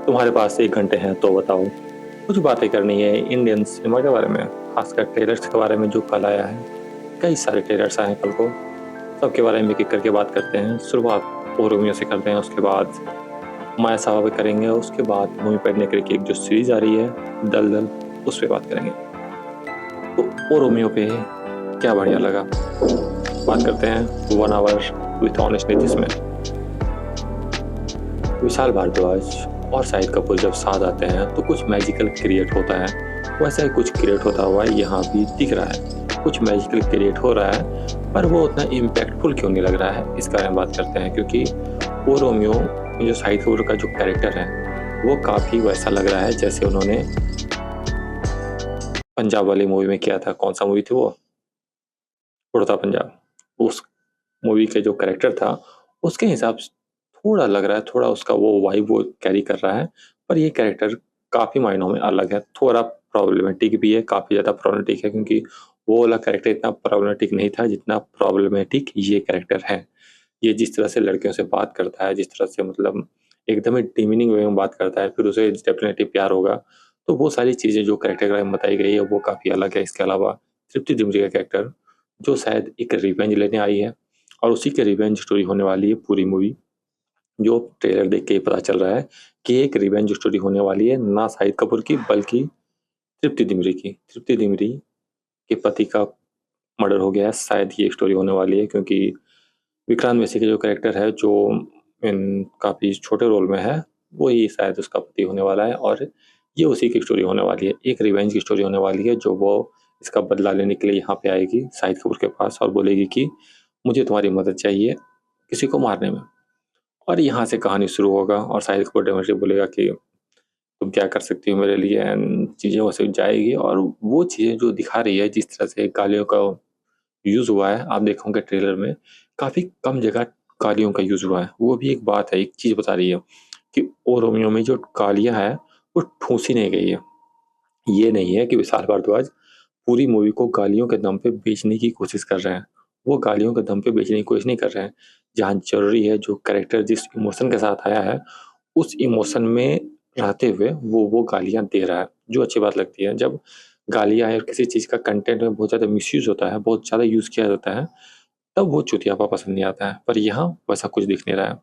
तुम्हारे पास 1 घंटे हैं तो बताओ। कुछ बातें करनी है इंडियन सिनेमा के बारे में, खासकर ट्रेलर्स के बारे में जो कल आया है। कई सारे ट्रेलर्स आए हैं कल को, सबके बारे में एक-एक करके बात करते हैं। शुरुआत ओ रोमियो से करते हैं, उसके बाद माया साहबा पे करेंगे, उसके बाद मूवी पेडनेकर की एक जो सीरीज़ आ रही है दल-दल, उस पे बात करेंगे। तो ओ रोमियो पे क्या बढ़िया लगा, बात करते हैं 1 आवर विथ ऑनेस्ट नीतीश में। विशाल भारद्वाज और शाहिद कपूर जब साथ आते हैं तो कुछ मैजिकल क्रिएट होता है। वैसा ही कुछ क्रिएट होता हुआ यहाँ भी दिख रहा है। कुछ मैजिकल क्रिएट हो रहा है, पर वो उतना इम्पैक्टफुल क्यों नहीं लग रहा है, इस बारे में बात करते हैं। क्योंकि ओ रोमियो में जो शाहिद कपूर का जो कैरेक्टर है वो काफ़ी वैसा लग रहा है जैसे उन्होंने पंजाब वाली मूवी में किया था। कौन सा मूवी थी वो? उड़ता पंजाब। उस मूवी के जो कैरेक्टर था उसके हिसाब से थोड़ा लग रहा है, थोड़ा उसका वो वाइब वो कैरी कर रहा है। पर ये कैरेक्टर काफ़ी मायनों में अलग है, थोड़ा प्रॉब्लमेटिक भी है, काफ़ी ज़्यादा प्रॉब्लमेटिक है। क्योंकि वो वाला कैरेक्टर इतना प्रॉब्लमेटिक नहीं था जितना प्रॉब्लमेटिक ये कैरेक्टर है। ये जिस तरह से लड़कियों से बात करता है, जिस तरह से मतलब एकदम ही डिमीनिंग वे में बात करता है, फिर उसे डेफिनेटली प्यार होगा। तो वो सारी चीज़ें जो कैरेक्टर के बारे में बताई गई है वो काफ़ी अलग है। इसके अलावा तृप्ति डिमरी का कैरेक्टर जो शायद एक रिवेंज लेने आई है और उसी की रिवेंज स्टोरी होने वाली है पूरी मूवी। जो ट्रेलर देख के ही पता चल रहा है कि एक रिवेंज स्टोरी होने वाली है, ना शाहिद कपूर की बल्कि तृप्ति डिमरी की। तृप्ति डिमरी के पति का मर्डर हो गया है, शायद ये स्टोरी होने वाली है। क्योंकि विक्रांत मैसी का जो कैरेक्टर है जो काफ़ी छोटे रोल में है, वो ही शायद उसका पति होने वाला है और ये उसी की स्टोरी होने वाली है। एक रिवेंज की स्टोरी होने वाली है जो वो इसका बदला लेने के लिए यहाँ पे आएगी शाहिद कपूर के पास और बोलेगी कि मुझे तुम्हारी मदद चाहिए किसी को मारने में। और यहाँ से कहानी शुरू होगा और शाहिद कपूर डेफिनेटली बोलेगा कि तुम क्या कर सकती हो मेरे लिए, एंड चीज़ें वैसे जाएगी। और वो चीज़ें जो दिखा रही है, जिस तरह से गालियों का यूज़ हुआ है, आप देखोगे ट्रेलर में काफ़ी कम जगह गालियों का यूज़ हुआ है। वो भी एक बात है, एक चीज़ बता रही है कि ओ रोमियो में जो गालियाँ हैं वो ठूँसी नहीं गई है। ये नहीं है कि विशाल भारद्वाज पूरी मूवी को गालियों के दम पे बेचने की कोशिश कर रहे हैं। वो गालियों के दम पे बेचने की कोशिश नहीं कर रहे हैं। जहाँ ज़रूरी है, जो कैरेक्टर जिस इमोशन के साथ आया है उस इमोशन में रहते हुए वो गालियाँ दे रहा है, जो अच्छी बात लगती है। जब गालियाँ या किसी चीज़ का कंटेंट में बहुत ज़्यादा मिसयूज़ होता है, बहुत ज़्यादा यूज़ किया जाता है, तब वो चुतियापा पसंद नहीं आता है। पर यहाँ वैसा कुछ दिख नहीं रहा है।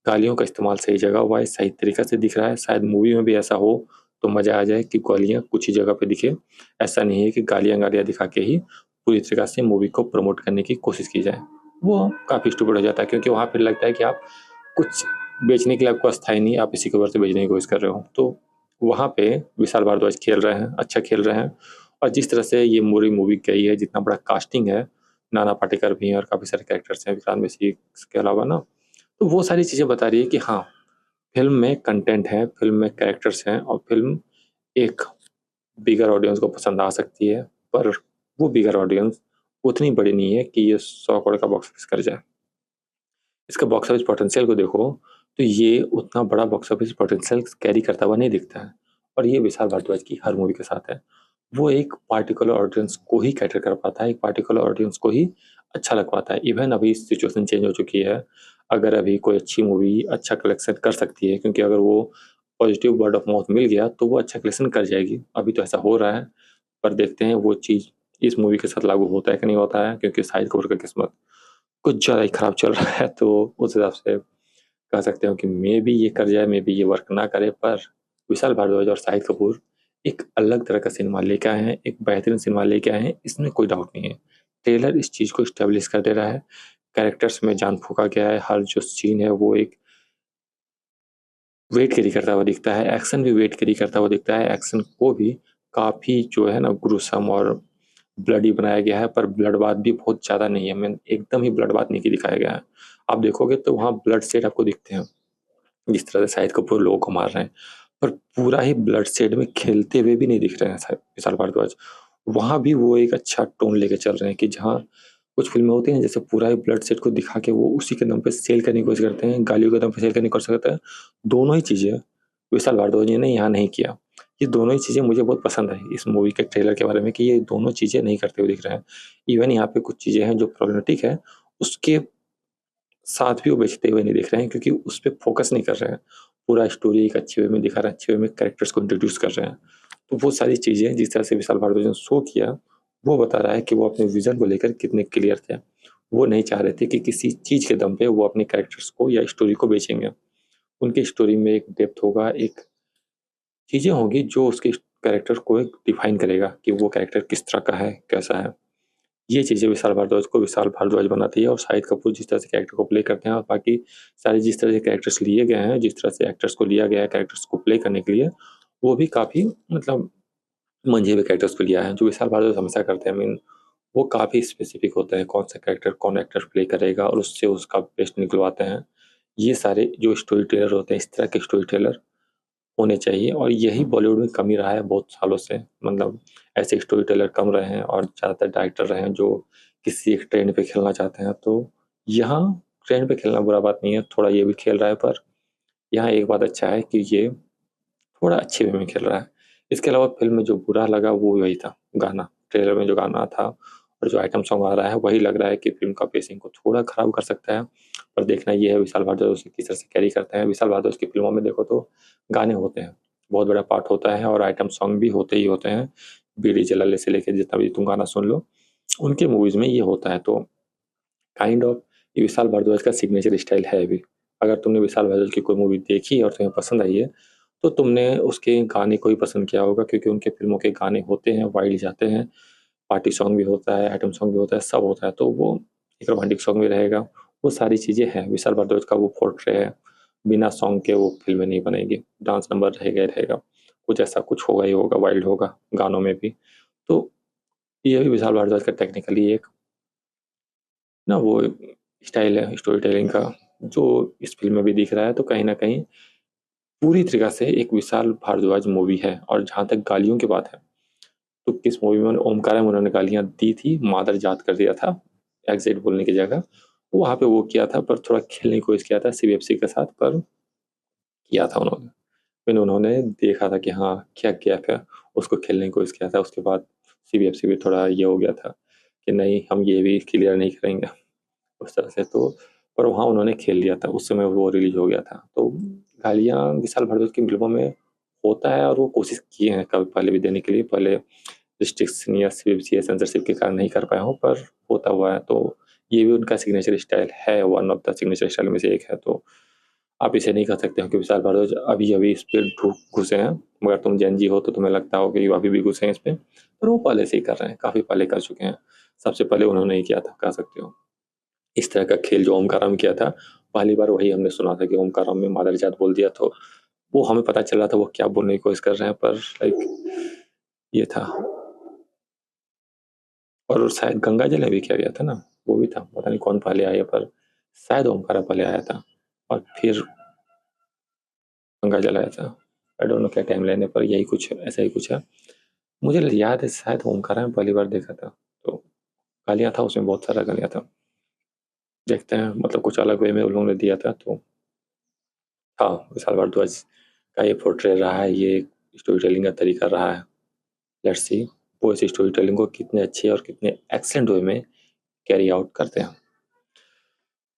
गालियों का इस्तेमाल सही जगह हुआ है, सही तरीक़े से दिख रहा है। शायद मूवी में भी ऐसा हो तो मज़ा आ जाए कि गालियाँ कुछ ही जगह पे दिखे। ऐसा नहीं है कि गालियाँ-गालियाँ दिखा के ही पूरी तरीक़ा से मूवी को प्रमोट करने की कोशिश की जाए। वो काफ़ी स्टूपिड हो जाता है, क्योंकि वहाँ पे लगता है कि आप कुछ बेचने के लिए आपके पास था ही नहीं, आप इसी के ऊपर से बेचने की कोशिश कर रहे हो। तो वहाँ पे विशाल भारद्वाज खेल रहे हैं, अच्छा खेल रहे हैं। और जिस तरह से ये पूरी मूवी गई है, जितना बड़ा कास्टिंग है, नाना पाटेकर भी हैं और काफ़ी सारे कैरेक्टर्स हैं विक्रांत मैसी के अलावा ना, तो वो सारी चीज़ें बता रही है कि हाँ, फ़िल्म में कंटेंट है, फ़िल्म में कैरेक्टर्स हैं और फ़िल्म एक बिगर ऑडियंस को पसंद आ सकती है। पर वो बिगर ऑडियंस उतनी बड़ी नहीं है कि ये 100 करोड़ का बॉक्स ऑफिस कर जाए। इसका बॉक्स ऑफिस पोटेंशियल को देखो तो ये उतना बड़ा बॉक्स ऑफिस पोटेंशियल कैरी करता हुआ नहीं दिखता है। और ये विशाल भारद्वाज की हर मूवी के साथ है। वो एक पार्टिकुलर ऑडियंस को ही कैटर कर पाता है, एक पार्टिकुलर ऑडियंस को ही अच्छा लग पाता है। इवन अभी सिचुएशन चेंज हो चुकी है। अगर अभी कोई अच्छी मूवी अच्छा कलेक्शन कर सकती है, क्योंकि अगर वो पॉजिटिव वर्ड ऑफ माउथ मिल गया तो वो अच्छा कलेक्शन कर जाएगी। अभी तो ऐसा हो रहा है, पर देखते हैं वो चीज़ इस मूवी के साथ लागू होता है कि नहीं होता है। क्योंकि शाहिद कपूर का किस्मत कुछ ज़्यादा ही खराब चल रहा है, तो उस हिसाब से कह सकते हो कि मेबी ये कर जाए, मेबी ये वर्क ना करे। पर विशाल भारद्वाज और शाहिद कपूर एक अलग तरह का सिनेमा लेके आए हैं, एक बेहतरीन सिनेमा लेके आए हैं, इसमें कोई डाउट नहीं है। ट्रेलर इस चीज़ को एस्टेब्लिश कर दे रहा है। कैरेक्टर्स में जान फूँका गया है, हर जो सीन है वो एक वेट कैरी करता हुआ दिखता है, एक्शन भी वेट कैरी करता हुआ दिखता है। एक्शन को भी काफ़ी जो है ना ग्रुसम और ब्लडी बनाया गया है, पर ब्लडबाथ भी बहुत ज़्यादा नहीं है। मैं एकदम ही ब्लडबाथ नहीं दिखाया गया है। आप देखोगे तो वहाँ ब्लड शेड आपको दिखते हैं, जिस तरह से शाहिद कपूर लोगों को मार रहे हैं, पर पूरा ही ब्लड शेड में खेलते हुए भी नहीं दिख रहे हैं शायद विशाल भारद्वाज। वहाँ भी वो एक अच्छा टोन लेके चल रहे हैं कि जहाँ कुछ फ़िल्में होती हैं जैसे पूरा ही ब्लड शेड को दिखा के वो उसी के दम पे सेल करने की कोशिश करते हैं, गालियों के दम पे सेल करने की कोशिश करते हैं। दोनों ही चीज़ें विशाल भारद्वाज जी ने यहाँ नहीं किया। ये दोनों ही चीज़ें मुझे बहुत पसंद आई इस मूवी के ट्रेलर के बारे में, कि ये दोनों चीज़ें नहीं करते हुए दिख रहे हैं। इवन यहाँ पे कुछ चीज़ें हैं जो प्रॉब्लमेटिक है, उसके साथ भी वो बेचते हुए नहीं दिख रहे हैं, क्योंकि उस पे फ़ोकस नहीं कर रहे हैं। पूरा स्टोरी एक अच्छे वे में दिखा रहे हैं, अच्छे वे में कैरेक्टर्स को इंट्रोड्यूस कर रहे हैं। तो वो सारी चीज़ें जिस तरह से विशाल भारद्वाज ने शो किया, वो बता रहा है कि वो अपने विज़न को लेकर कितने क्लियर थे। वो नहीं चाह रहे थे कि किसी चीज़ के दम पे वो अपने कैरेक्टर्स को या स्टोरी को बेचेंगे। उनकी स्टोरी में एक डेप्थ होगा, एक चीज़ें होंगी जो उसके कैरेक्टर को एक डिफाइन करेगा कि वो कैरेक्टर किस तरह का है, कैसा है। ये चीज़ें विशाल भारद्वाज को विशाल भारद्वाज बनाती है और शाहिद कपूर जिस तरह से कैरेक्टर को प्ले करते हैं और बाकी सारे जिस तरह से कैरेक्टर्स लिए गए हैं, जिस तरह से एक्टर्स को लिया गया है कैरेक्टर्स को प्ले करने के लिए, वो भी काफ़ी मतलब मंझे हुए कैरेक्टर्स को लिया है, जो विशाल भारद्वाज हमेशा करते हैं। वो काफ़ी स्पेसिफिक होता है, कौन सा कैरेक्टर कौन एक्टर प्ले करेगा और उससे उसका बेस्ट निकलवाते हैं। ये सारे जो स्टोरी टेलर होते हैं, इस तरह के स्टोरी टेलर होने चाहिए और यही बॉलीवुड में कमी रहा है बहुत सालों से। मतलब ऐसे स्टोरी टेलर कम रहे हैं और ज़्यादातर डायरेक्टर रहे हैं जो किसी एक ट्रेंड पे खेलना चाहते हैं। तो यहाँ ट्रेंड पे खेलना बुरा बात नहीं है, थोड़ा ये भी खेल रहा है, पर यहाँ एक बात अच्छा है कि ये थोड़ा अच्छे वे में खेल रहा है। इसके अलावा फ़िल्म में जो बुरा लगा वो वही था, गाना। ट्रेलर में जो गाना था और जो आइटम सॉन्ग आ रहा है, वही लग रहा है कि फ़िल्म का पेसिंग को थोड़ा खराब कर सकता है। पर देखना ये है विशाल भारद्वाज उसे किस तरह से कैरी करते हैं। विशाल भारद्वाज की फ़िल्मों में देखो तो गाने होते हैं, बहुत बड़ा पार्ट होता है और आइटम सॉन्ग भी होते ही होते हैं। बीड़ी जलाले से लेके जितना भी तुम गाना सुन लो, उनकी मूवीज़ में ये होता है। तो काइंड ऑफ ये विशाल भारद्वाज का सिग्नेचर स्टाइल है भी। अगर तुमने विशाल भारद्वाज की कोई मूवी देखी है और तुम्हें पसंद आई है, तो तुमने उसके गाने को ही पसंद किया होगा क्योंकि उनके फ़िल्मों के गाने होते हैं, वाइल्ड जाते हैं, पार्टी सॉन्ग भी होता है, आइटम सॉन्ग भी होता है, सब होता है। तो वो एक रोमांटिक सॉन्ग भी रहेगा, वो सारी चीज़ें हैं। विशाल भारद्वाज का वो पोर्ट्रे है, बिना सॉन्ग के वो फ़िल्में नहीं बनेगी। डांस नंबर रहेगा ही रहेगा, कुछ ऐसा कुछ होगा ही होगा, वाइल्ड होगा गानों में भी। तो ये भी विशाल भारद्वाज का टेक्निकली एक ना वो स्टाइल है स्टोरी टेलिंग का, जो इस फ़िल्म में भी दिख रहा है। तो कहीं न कहीं पूरी तरीक़ा से एक विशाल भारद्वाज मूवी है। और जहाँ तक गालियों की बात है, तो किस मूवी में ओमकारा में उन्होंने गालियाँ दी थी, मादर जात कर दिया था, एग्ज़ैक्ट बोलने की जगह। वहाँ पे वो किया था, पर थोड़ा खेलने की कोशिश किया था सीबीएफसी के साथ, पर किया था उन्होंने। फिर उन्होंने देखा था कि हाँ, क्या गैप है, उसको खेलने की कोशिश किया था। उसके बाद सीबीएफसी भी थोड़ा ये हो गया था कि नहीं, हम ये भी क्लियर नहीं करेंगे, उस तरह से। तो पर वहाँ उन्होंने खेल लिया था, उस समय वो रिलीज़ हो गया था। तो गालियाँ विशाल भारद्वाज की फ़िल्मों में होता है और वो कोशिश किए हैं कभी पहले भी देने के लिए, पहले रिस्ट्रिक्शन या सीबीएफसी या सेंसरशिप के कारण नहीं कर पाए हों, पर होता हुआ है। तो ये भी उनका सिग्नेचर स्टाइल है, one of the signature style में से एक है। तो आप इसे नहीं कह सकते हो कि विशाल भारद्वाज अभी-अभी इस पे घुसे हैं, मगर तुम जेन ज़ी हो तो तुम्हें लगता हो कि वो अभी भी घुसे हैं इस पे, पर वो पहले से ही कर रहे हैं, काफ़ी पहले कर चुके हैं। सबसे पहले उन्होंने ही किया था, कह सकते हो। इस तरह का खेल जो ओमकारा में किया था, पहली बार वही हमने सुना था कि ओमकारा में मादरजात बोल दिया, तो वो हमें पता चला था वो क्या बोलने की कोशिश कर रहे हैं, पर लाइक ये था। और शायद गंगा जल में भी किया गया था ना, वो भी था, पता नहीं कौन पहले आया, पर शायद ओमकारा पहले आया था और फिर गंगा जल आया था। आई डोंट नो क्या टाइमलाइन है, पर यही कुछ ऐसा ही कुछ है। मुझे याद है शायद ओमकारा में पहली बार देखा था, तो गालियाँ था उसमें, बहुत सारा गालियाँ था। देखते हैं, मतलब कुछ अलग वे में उन लोगों ने दिया था। तो हाँ, विशाल भारद्वाज का ये पोर्ट्रेट रहा है, ये स्टोरी टेलिंग का तरीका रहा है। लेट्स सी वो इस स्टोरी टेलिंग को कितने अच्छे और कितने एक्सीलेंट वे में कैरी आउट करते हैं।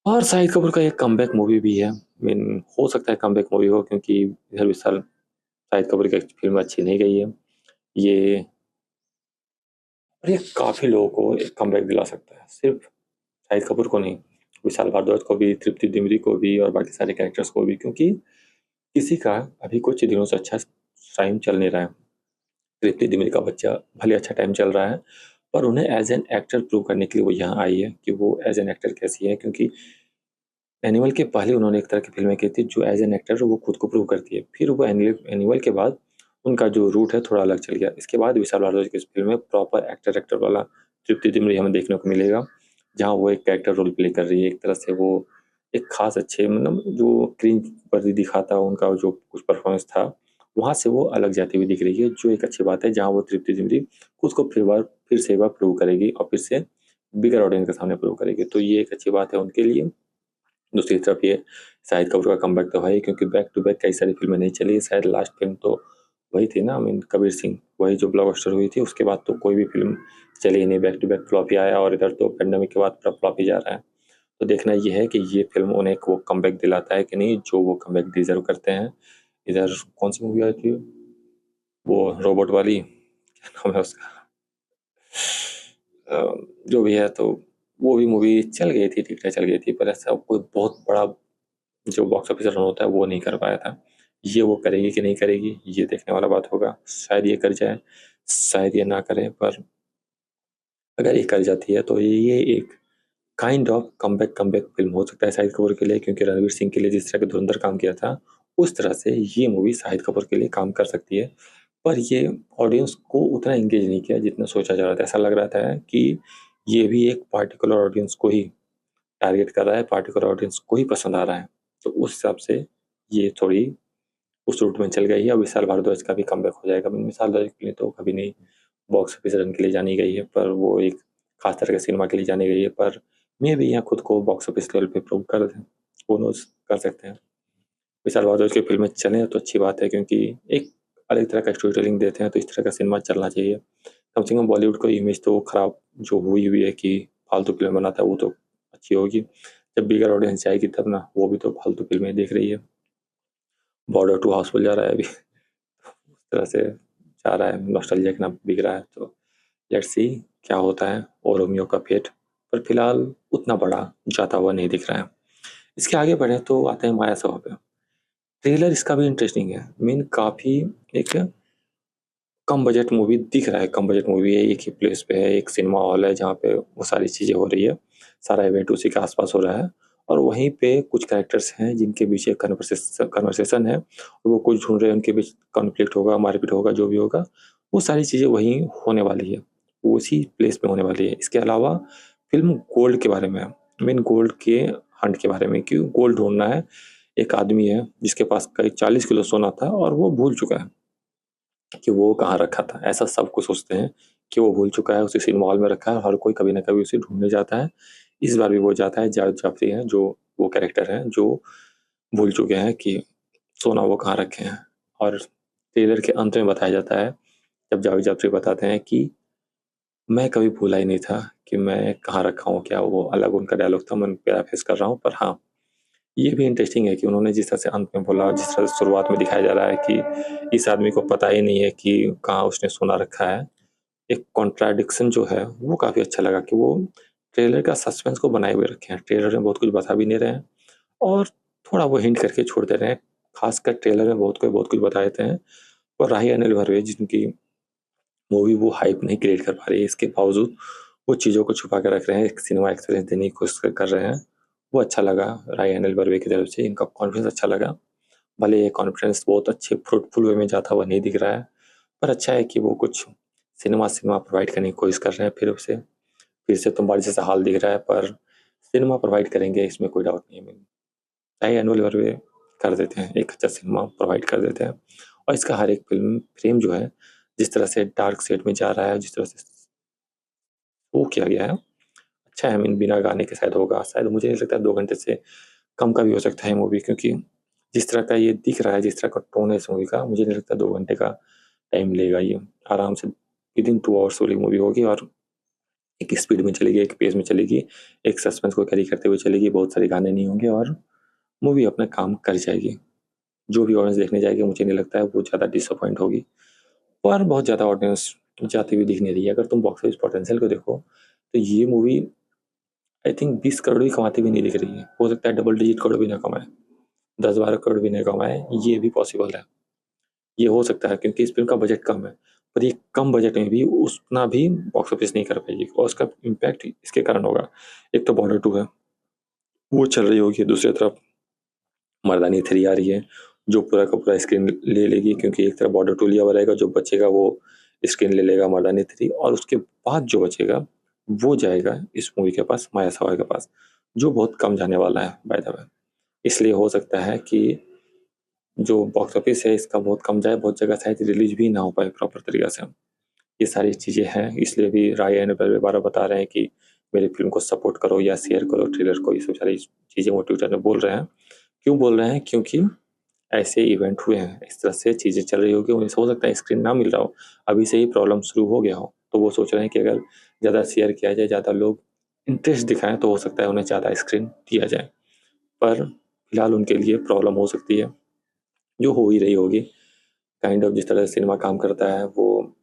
और शाहिद कपूर का एक कमबैक मूवी भी है। मीन हो सकता है कमबैक मूवी हो, क्योंकि इधर विशाल शाहिद कपूर की फ़िल्म अच्छी नहीं गई है। ये और ये काफ़ी लोगों को एक कमबैक दिला सकता है, सिर्फ़ शाहिद कपूर को नहीं, विशाल भारद्वाज को भी, तृप्ति डिमरी को भी और बाकी सारे कैरेक्टर्स को भी, क्योंकि किसी का अभी कुछ दिनों से अच्छा टाइम चल नहीं रहा है। तृप्ति डिमरी का बच्चा भले अच्छा टाइम चल रहा है, पर उन्हें एज़ एन एक्टर प्रूव करने के लिए वो यहाँ आई है कि वो एज़ एन एक्टर कैसी है। क्योंकि एनिमल के पहले उन्होंने एक तरह की फ़िल्में की थी जो एज़ एन एक्टर वो खुद को प्रूव करती है। फिर वो एनिमल के बाद उनका जो रूट है थोड़ा अलग चल गया। इसके बाद विशाल भारद्वाज की इस फ़िल्म में प्रॉपर एक्टर वाला तृप्ति डिमरी हमें देखने को मिलेगा, जहाँ वो एक कैरेक्टर रोल प्ले कर रही है। एक तरह से वो एक ख़ास अच्छे मतलब जो क्रिंज वर्दी दिखाता उनका जो कुछ परफ़ॉर्मेंस था, वहाँ से वो अलग जाती हुई दिख रही है, जो एक अच्छी बात है। जहाँ वो तृप्ति डिमरी खुद को फिर से एक बार प्रूव करेगी और फिर से बिगर ऑडियंस के सामने प्रूव करेगी। तो ये एक अच्छी बात है उनके लिए। दूसरी तरफ ये शाहिद कपूर का कमबैक तो है ही, क्योंकि बैक टू बैक कई सारी फ़िल्में नहीं चली। शायद लास्ट फ़िल्म तो वही थी ना, आई मीन कबीर सिंह, वही जो ब्लॉकबस्टर हुई थी। उसके बाद तो कोई भी फ़िल्म चली ही नहीं, बैक टू बैक फ्लॉप ही आया और इधर तो पैंडेमिक के बाद पूरा फ्लॉप ही जा रहा है। तो देखना ये है कि ये फ़िल्म उन्हें वो कमबैक दिलाता है कि नहीं, जो वो कमबैक डिज़र्व करते हैं। इधर कौन-सी मूवी आई थी? वो रोबोट वाली, क्या नाम है उसका? जो भी है, तो वो भी मूवी चल गई थी, ठीक-ठाक चल गई थी, पर ऐसा कोई बहुत बड़ा जो बॉक्स ऑफिस रन होता है वो नहीं कर पाया था। ये वो करेगी कि नहीं करेगी, ये देखने वाला बात होगा। शायद ये कर जाए, शायद ये ना करे, पर अगर ये कर जाती है तो ये एक kind of comeback comeback film हो सकता है शाहिद कपूर के लिए, क्योंकि रणवीर सिंह के लिए जिस तरह का धुरंधर काम किया था, उस तरह से ये मूवी शाहिद कपूर के लिए काम कर सकती है। पर ये ऑडियंस को उतना एंगेज नहीं किया जितना सोचा जा रहा था। ऐसा लग रहा था कि ये भी एक पार्टिकुलर ऑडियंस को ही टारगेट कर रहा है, पार्टिकुलर ऑडियंस को ही पसंद आ रहा है। तो उस हिसाब से ये थोड़ी उस रूट में चल गई है। अब विशाल भारद्वाज का भी कमबैक हो जाएगा। विशाल भारद्वाज के लिए तो कभी नहीं बॉक्स ऑफिस रन के लिए जानी गई है, पर वो एक खास तरह के सिनेमा के लिए जानी गई है। पर मे भी यहाँ खुद को बॉक्स ऑफिस लेवल पे प्रूव कर दें, हू नोज़, कर सकते हैं। विशाल भारद्वाज की फिल्में चलें तो अच्छी बात है, क्योंकि एक अलग तरह का स्टोरी टेलिंग देते हैं, तो इस तरह का सिनेमा चलना चाहिए। कम से कम बॉलीवुड को इमेज तो खराब जो हुई है कि फालतू फिल्में बनाता है, वो तो अच्छी होगी। जब बिगर ऑडियंस जाएगी तब ना, वो भी तो फालतू फिल्में देख रही है। बॉर्डर 2 हाउसफुल जा रहा है अभी। उस तरह से जा रहा है, नॉस्टैल्जिया के नाम बिक रहा है। तो लेट्स सी क्या होता है और रोमियो का फेट। पर फिलहाल उतना बड़ा जाता हुआ नहीं दिख रहा है। इसके आगे बढ़े तो आते हैं माया साहब पे। ट्रेलर इसका भी इंटरेस्टिंग है। मीन काफ़ी एक कम बजट मूवी दिख रहा है। कम बजट मूवी है, एक ही प्लेस पे है, एक सिनेमा हॉल है जहाँ पे वो सारी चीज़ें हो रही है। सारा इवेंट उसी के आस-पास हो रहा है और वहीं पे कुछ कैरेक्टर्स हैं जिनके बीच एक कन्वर्सेशन है। वो कुछ ढूँढ रहे हैं, उनके बीच कॉन्फ्लिक्ट होगा, मारपीट होगा, जो भी होगा, वो सारी चीज़ें वहीं होने वाली है। वो उसी प्लेस पे होने वाली है। इसके अलावा फ़िल्म गोल्ड के बारे में है। मीन गोल्ड के हंट के बारे में, कि गोल्ड ढूँढना है। एक आदमी है जिसके पास करीब 40 किलो सोना था और वो भूल चुका है कि वो कहाँ रखा था। ऐसा सब कुछ सोचते हैं कि वो भूल चुका है, उसे सिनेमा हॉल में रखा है, हर कोई कभी न कभी उसे ढूँढने जाता है। इस बार भी वो जाता है, जावेद जाफ़री हैं जो वो कैरेक्टर हैं जो भूल चुके हैं कि सोना वो कहाँ रखे हैं। और ट्रेलर के अंत में बताया जाता है, जब जावेद जाफ़री बताते हैं कि मैं कभी भूला ही नहीं था कि मैं कहाँ रखा हूँ, क्या वो अलग उनका डायलॉग था, मैं पैराफ्रेज़ कर रहा हूँ। पर हाँ, ये भी इंटरेस्टिंग है कि उन्होंने जिस तरह से अंत में बोला, जिस तरह से शुरुआत में दिखाया जा रहा है कि इस आदमी को पता ही नहीं है कि कहाँ उसने सोना रखा है। एक कॉन्ट्राडिक्शन जो है वो काफ़ी अच्छा लगा कि वो ट्रेलर का सस्पेंस को बनाए हुए रखे हैं। ट्रेलर में बहुत कुछ बता भी नहीं रहे हैं और थोड़ा वो हिंट करके छोड़ दे रहे हैं। ख़ासकर ट्रेलर में बहुत कुछ बता देते हैं और राही अनिल बर्वे जिनकी मूवी वो हाइप नहीं क्रिएट कर पा रही है, इसके बावजूद वो चीज़ों को छुपा के रख रहे हैं, एक सिनेमा एक्सपीरियंस देने की कोशिश कर रहे हैं। वो अच्छा लगा राही अनिल बर्वे की तरफ से, इनका कॉन्फिडेंस अच्छा लगा। भले ये कॉन्फिडेंस बहुत अच्छे फ्रूटफुल वे में जाता हुआ नहीं दिख रहा है, पर अच्छा है कि वो कुछ सिनेमा प्रोवाइड करने की कोशिश कर रहे हैं। फिर से तुम्बाड़ जैसा हाल दिख रहा है, पर सिनेमा प्रोवाइड करेंगे इसमें कोई डाउट नहीं है। चाहे एनुअल बर्वे कर देते हैं, एक अच्छा सिनेमा प्रोवाइड कर देते हैं और इसका हर एक फ़िल्म फ्रेम जो है, जिस तरह से डार्क शेड में जा रहा है, जिस तरह से वो किया गया है, अच्छा है। आई मीन बिना गाने के शायद होगा, शायद मुझे नहीं लगता 2 घंटे से कम का भी हो सकता है मूवी, क्योंकि जिस तरह का ये दिख रहा है, जिस तरह का टोन है इस मूवी का, मुझे नहीं लगता 2 घंटे का टाइम लेगा ये। आराम से विदिन 2 आवर्स वाली मूवी होगी और एक स्पीड में चलेगी, एक पेस में चलेगी, एक सस्पेंस को कैरी करते हुए चलेगी, बहुत सारे गाने नहीं होंगे और मूवी अपना काम कर जाएगी। जो भी ऑडियंस देखने जाएगी मुझे नहीं लगता है वो ज़्यादा डिसअपॉइंट होगी और बहुत ज़्यादा ऑडियंस जाती हुई दिख नहीं रही है। अगर तुम बॉक्स ऑफिस पोटेंशियल को देखो, तो ये मूवी आई थिंक 20 करोड़ भी कमाती हुई नहीं दिख रही है। हो सकता है डबल डिजिट करोड़ भी ना कमाए, 10-12 करोड़ भी नहीं कमाए, ये भी पॉसिबल है। ये हो सकता है क्योंकि इस फ़िल्म का बजट कम है, पर ये कम बजट में भी उतना भी बॉक्स ऑफिस नहीं कर पाएगी और उसका इम्पैक्ट इसके कारण होगा। एक तो बॉर्डर 2 है, वो चल रही होगी, दूसरी तरफ मर्दानी 3 आ रही है, जो पूरा का पूरा स्क्रीन ले लेगी, क्योंकि एक तरफ बॉर्डर 2 लिया हुआ रहेगा, जो बचेगा वो स्क्रीन ले लेगा मर्दानी 3 और उसके बाद जो बचेगा, वो जाएगा इस मूवी के पास, माया सवार के पास, जो बहुत कम जाने वाला है बाय द वे। इसलिए हो सकता है कि जो बॉक्स ऑफिस है इसका बहुत कम जाए, बहुत जगह शायद रिलीज़ भी ना हो पाए प्रॉपर तरीक़े से। ये सारी चीज़ें हैं, इसलिए भी राय बार-बार बता रहे हैं कि मेरी फ़िल्म को सपोर्ट करो या शेयर करो ट्रेलर को, ये सब सारी चीज़ें वो ट्विटर में बोल रहे हैं। क्यों बोल रहे हैं? क्योंकि ऐसे इवेंट हुए हैं, इस तरह से चीज़ें चल रही होगी, उन्हें हो सकता है स्क्रीन ना मिल रहा हो, अभी से ही प्रॉब्लम शुरू हो गया हो, तो वो सोच रहे हैं कि अगर ज़्यादा शेयर किया जाए, ज़्यादा लोग इंटरेस्ट दिखाएं तो हो सकता है उन्हें ज़्यादा स्क्रीन दिया जाए, पर फिलहाल उनके लिए प्रॉब्लम हो सकती है, जो हो ही रही होगी। काइंड ऑफ जिस तरह से सिनेमा काम करता है, वो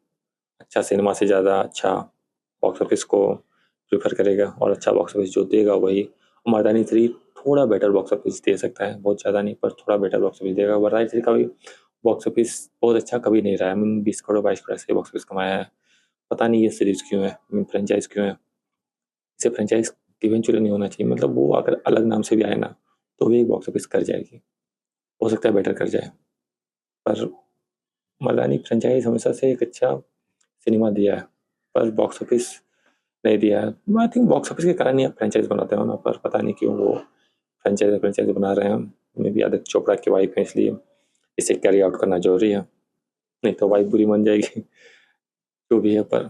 अच्छा सिनेमा से ज़्यादा अच्छा बॉक्स ऑफिस को प्रेफर करेगा, और अच्छा बॉक्स ऑफिस जो देगा वही। मर्दानी 3 थोड़ा बेटर बॉक्स ऑफिस दे सकता है, बहुत ज़्यादा नहीं पर थोड़ा बेटर बॉक्स ऑफिस देगा। मर्दानी 3 का भी बॉक्स ऑफिस बहुत अच्छा कभी नहीं रहा है। 20 करोड़ 22 करोड़ से बॉक्स ऑफिस कमाया है। पता नहीं ये सीरीज क्यों है, फ्रेंचाइज क्यों है। इसे फ्रेंचाइज इवेंचुअली नहीं होना चाहिए, मतलब वो अगर अलग नाम से भी आए ना तो भी एक बॉक्स ऑफिस कर जाएगी, हो सकता है बेटर कर जाए। पर मर्दानी फ्रेंचाइज हमेशा से एक अच्छा सिनेमा दिया है, पर बॉक्स ऑफिस नहीं दिया है। आई थिंक बॉक्स ऑफिस के कारण ही आप फ्रेंचाइज बनाते हो ना, पर पता नहीं क्यों वो फ्रेंचाइज बना रहे हैं। मे बी आदित्य चोपड़ा की वाइफ है इसलिए इसे कैरी आउट करना जरूरी है, नहीं तो वाइफ बुरी मान जाएगी। जो भी है, पर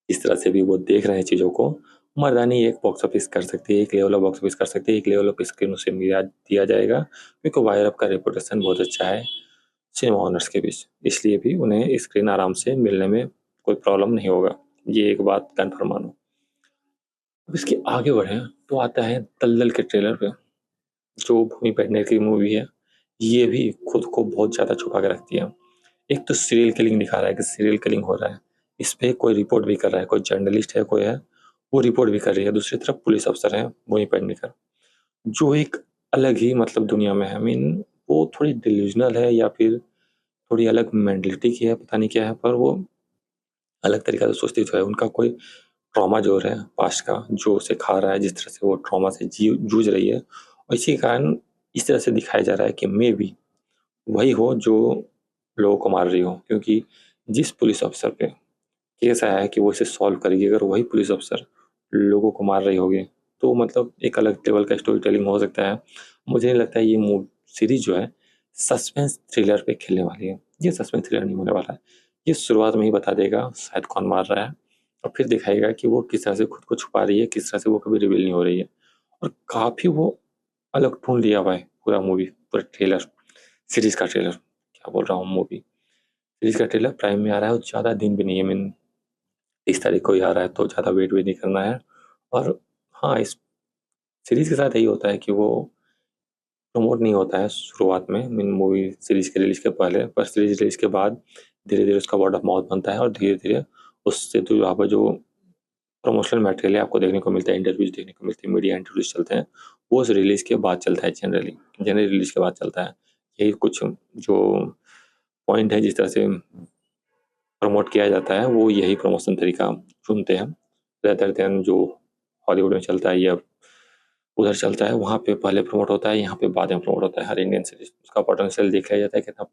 इस तरह से भी वो देख रहे हैं चीज़ों को। मर्दानी एक बॉक्स ऑफिस कर सकती है, एक लेवल ऑफ बॉक्स ऑफिस कर सकती है, एक लेवल ऑफ स्क्रीन उसे दिया जाएगा, क्योंकि वायर अप का रेपुटेशन बहुत अच्छा है सिनेमा ओनर्स के बीच, इसलिए भी उन्हें स्क्रीन आराम से मिलने में कोई प्रॉब्लम नहीं होगा। ये एक बात कन्फर्म मानो। अब इसके आगे बढ़े तो आता है दलदल के ट्रेलर पे, जो भूमि पेडनेकर की मूवी है। ये भी खुद को बहुत ज़्यादा छुपा के रखती है। एक तो सीरियल किलिंग दिखा रहा है कि सीरियल किलिंग हो रहा है, इस पे कोई रिपोर्ट भी कर रहा है, कोई जर्नलिस्ट है, कोई है, वो रिपोर्ट भी कर रही है। दूसरी तरफ पुलिस अफसर है भूमि पेडनेकर, जो एक अलग ही मतलब दुनिया में है। वो थोड़ी डिल्यूजनल है या फिर थोड़ी अलग मेंटलिटी की है, पता नहीं क्या है, पर वो अलग तरीका से सोचती तो है। उनका कोई ट्रॉमा जो है पास्ट का, जो उसे खा रहा है, जिस तरह से वो ट्रॉमा से जूझ रही है, और इसी के कारण इस तरह से दिखाया जा रहा है कि मे बी वही हो जो लोगों को मार रही हो, क्योंकि जिस पुलिस अफसर पे केस आया है कि वो इसे सॉल्व करेगी, अगर वही पुलिस अफसर लोगों को मार रही होगी तो मतलब एक अलग लेवल का स्टोरी टेलिंग हो सकता है। मुझे नहीं लगता है ये मूव सीरीज जो है सस्पेंस थ्रिलर पे खेलने वाली है। ये सस्पेंस थ्रिलर नहीं होने वाला है। ये शुरुआत में ही बता देगा शायद कौन मार रहा है, और फिर दिखाएगा कि वो किस तरह से खुद को छुपा रही है, किस तरह से वो कभी रिवील नहीं हो रही है। और काफ़ी वो अलग टोन लिया हुआ है पूरा मूवी, पूरा ट्रेलर, सीरीज का ट्रेलर, क्या बोल रहा हूँ, मूवी सीरीज का ट्रेलर प्राइम में आ रहा है, और ज़्यादा दिन भी नहीं है। 30 तारीख को ही आ रहा है, तो ज़्यादा वेट भी नहीं करना है। और हाँ, इस सीरीज के साथ यही होता है कि वो प्रमोट नहीं होता है शुरुआत में, मूवी सीरीज के रिलीज के पहले, पर सीरीज रिलीज के बाद धीरे धीरे उसका वर्ड ऑफ माउथ बनता है, और धीरे धीरे उससे तो यहाँ पर जो प्रमोशनल मटेरियल है आपको देखने को मिलता है, इंटरव्यूज देखने को मिलती है, मीडिया इंटरव्यूज चलते हैं, वो उस रिलीज के बाद चलता है। जनरली रिलीज के बाद चलता है। यही कुछ जो पॉइंट है जिस तरह से प्रमोट किया जाता है, वो यही प्रमोशन तरीका चुनते हैं, रेदर देन जो हॉलीवुड में चलता है या उधर चलता है, वहाँ पे पहले प्रमोट होता है, यहाँ पे बाद में प्रमोट होता है। हर इंडियन सीरीज उसका पोटेंशियल देख लिया जाता है, कितना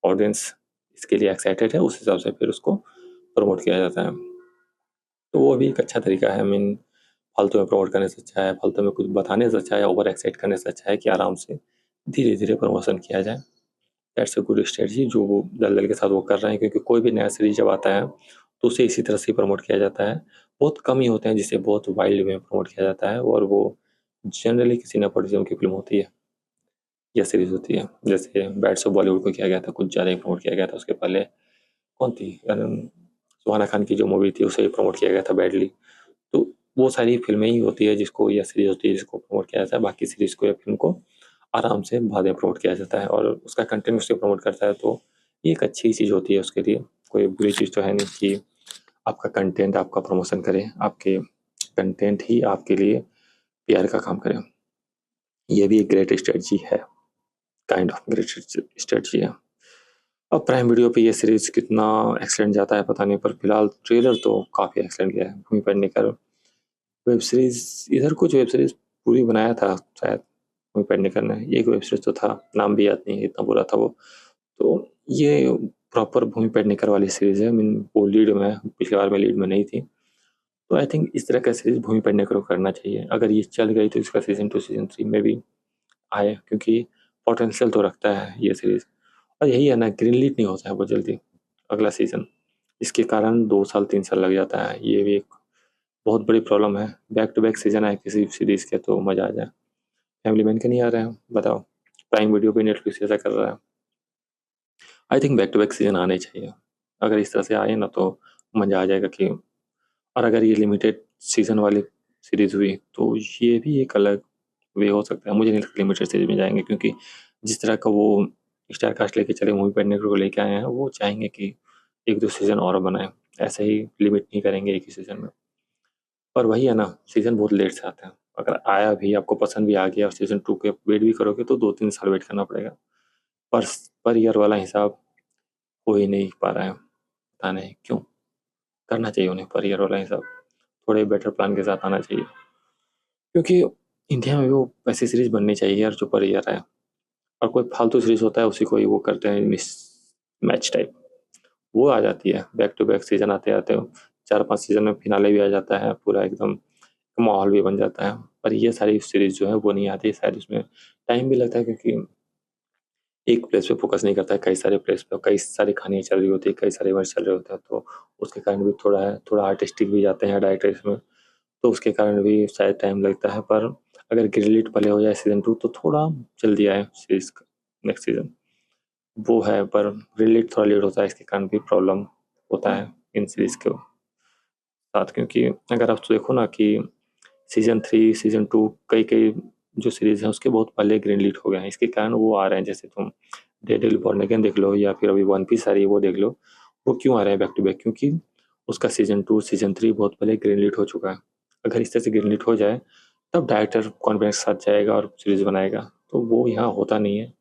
ऑडियंस इसके लिए एक्साइटेड है, उस हिसाब से फिर उसको प्रमोट किया जाता है। तो वो भी एक अच्छा तरीका है। फालतू में प्रमोट करने से अच्छा है, फालतू में कुछ बताने से अच्छा है, ओवर एक्साइट करने से अच्छा है कि आराम से धीरे धीरे प्रमोशन किया जाए। दैट्स अ गुड स्ट्रेटजी जो वो दलदल के साथ वो कर रहे हैं, क्योंकि कोई भी नया सीरीज जब आता है तो उसे इसी तरह से प्रमोट किया जाता है। बहुत कम ही होते हैं जिसे बहुत वाइल्ड में प्रमोट किया जाता है, और वो जनरली किसी नेपोटिज्म की फिल्म होती है या सीरीज होती है। जैसे बैट्स ऑफ बॉलीवुड को किया गया था, कुछ ज़्यादा ही प्रमोट किया गया था। उसके पहले कौन थी, सुहाना खान की जो मूवी थी उसे प्रमोट किया गया था बैडली। तो वो सारी फिल्में ही होती है जिसको, या सीरीज होती है जिसको प्रमोट किया जाता है। बाकी सीरीज को या फिल्म को आराम से बाद में प्रमोट किया जाता है, और उसका कंटेंट उसे प्रमोट करता है, तो ये एक अच्छी चीज़ होती है उसके लिए। कोई बुरी चीज़ तो है नहीं कि आपका कंटेंट आपका प्रमोशन करे, आपके कंटेंट ही आपके लिए पीआर का काम करे। ये भी एक ग्रेट स्ट्रेटजी है, काइंड ऑफ ग्रेट स्ट्रेटजी है। अब प्राइम वीडियो पे ये सीरीज कितना एक्सलेंट जाता है पता नहीं, पर फिलहाल ट्रेलर तो काफ़ी एक्सलेंट गया है। भूमि पेडनेकर वेब सीरीज, इधर कुछ वेब सीरीज पूरी बनाया था शायद भूमि पेडनेकर ने, एक वेब सीरीज तो था, नाम भी याद नहीं, इतना बुरा था वो। तो ये प्रॉपर भूमि पेडनेकर वाली सीरीज है। वो लीड में है, पिछली बार में लीड में नहीं थी। तो आई थिंक इस तरह का सीरीज भूमि पेडनेकर को करना चाहिए। अगर ये चल गई तो इसका सीजन 2 सीजन 3 में भी आए, क्योंकि पोटेंशियल तो रखता है ये सीरीज। और यही है ना, ग्रीन लीड नहीं होता है बहुत जल्दी अगला सीजन, इसके कारण 2 साल 3 साल लग जाता है। ये भी एक बहुत बड़ी प्रॉब्लम है। बैक टू बैक सीजन आए किसी सीरीज के तो मजा आ जाए। फैमिली मैन के नहीं आ रहे हैं, बताओ। प्राइम वीडियो पे नेटफ्लिक्स ऐसा कर रहा है। I think back to back season आने चाहिए। अगर इस तरह से आए ना तो मजा आ जाएगा कि, और अगर ये लिमिटेड सीजन वाली सीरीज़ हुई, तो ये भी एक अलग वे हो सकता है। मुझे नहीं लगता लिमिटेड सीरीज़ में जाएँगे, क्योंकि जिस तरह का वो स्टार कास्ट लेके चले, मूवी पेडनेकर को लेके आए हैं, वो चाहेंगे कि 1-2 सीज़न और बनाएँ। ऐसे ही लिमिट नहीं करेंगे एक ही सीज़न में। पर वही है ना, सीज़न बहुत लेट से आता है। अगर आया भी, आपको पसंद भी आ गया और सीज़न 2 के वेट भी करोगे तो 2-3 साल वेट करना पड़ेगा। पर ईयर वाला हिसाब हो ही नहीं पा रहा है, पता नहीं क्यों? करना चाहिए उन्हें पर ईयर वाला हिसाब, थोड़े बेटर प्लान के साथ आना चाहिए। क्योंकि इंडिया में भी वो वैसी सीरीज़ बननी चाहिए यार जो पर ईयर आए, और कोई फालतू सीरीज़ होता है उसी को ही वो करते हैं मिस मैच टाइप, वो आ जाती है। बैक टू बैक सीज़न आते-आते 4-5 सीज़न में फिनाले भी आ जाता है, पूरा एकदम माहौल भी बन जाता है। पर ये सारी सीरीज़ जो है वो नहीं आती, शायद उसमें टाइम भी लगता है, क्योंकि एक प्लेस पे फोकस नहीं करता है, कई सारे प्लेस पे कई सारी कहानियाँ चल रही होती है, कई सारे इवेंट्स चल रहे होते हैं, तो उसके कारण भी थोड़ा आर्टिस्टिक भी जाते हैं डायरेक्टर इसमें, तो उसके कारण भी शायद टाइम लगता है। पर अगर ग्रीनलिट पहले हो जाए सीज़न 2 तो थोड़ा जल्दी आए सीरीज़ का नेक्स्ट सीज़न, वो है। पर ग्रीनलिट थोड़ा लेट होता है, इसके कारण भी प्रॉब्लम होता है इन सीरीज़ के साथ, क्योंकि अगर आप देखो ना कि सीज़न 3, सीज़न 2 कई-कई जो सीरीज़ हैं उसके बहुत पहले ग्रीनलिट हो गए हैं। इसके कारण वो आ रहे हैं, जैसे तुम डेयरडेविल बॉर्न अगेन देख लो, या फिर अभी वन पीस आ रही है वो देख लो। वो क्यों आ रहे हैं बैक टू बैक? क्योंकि उसका सीज़न 2, सीज़न 3 बहुत पहले ग्रीनलिट हो चुका है। अगर इस तरह से ग्रीनलिट हो जाए तब डायरेक्टर कॉन्फिडेंस के साथ जाएगा और सीरीज़ बनाएगा, तो वो यहाँ होता नहीं है।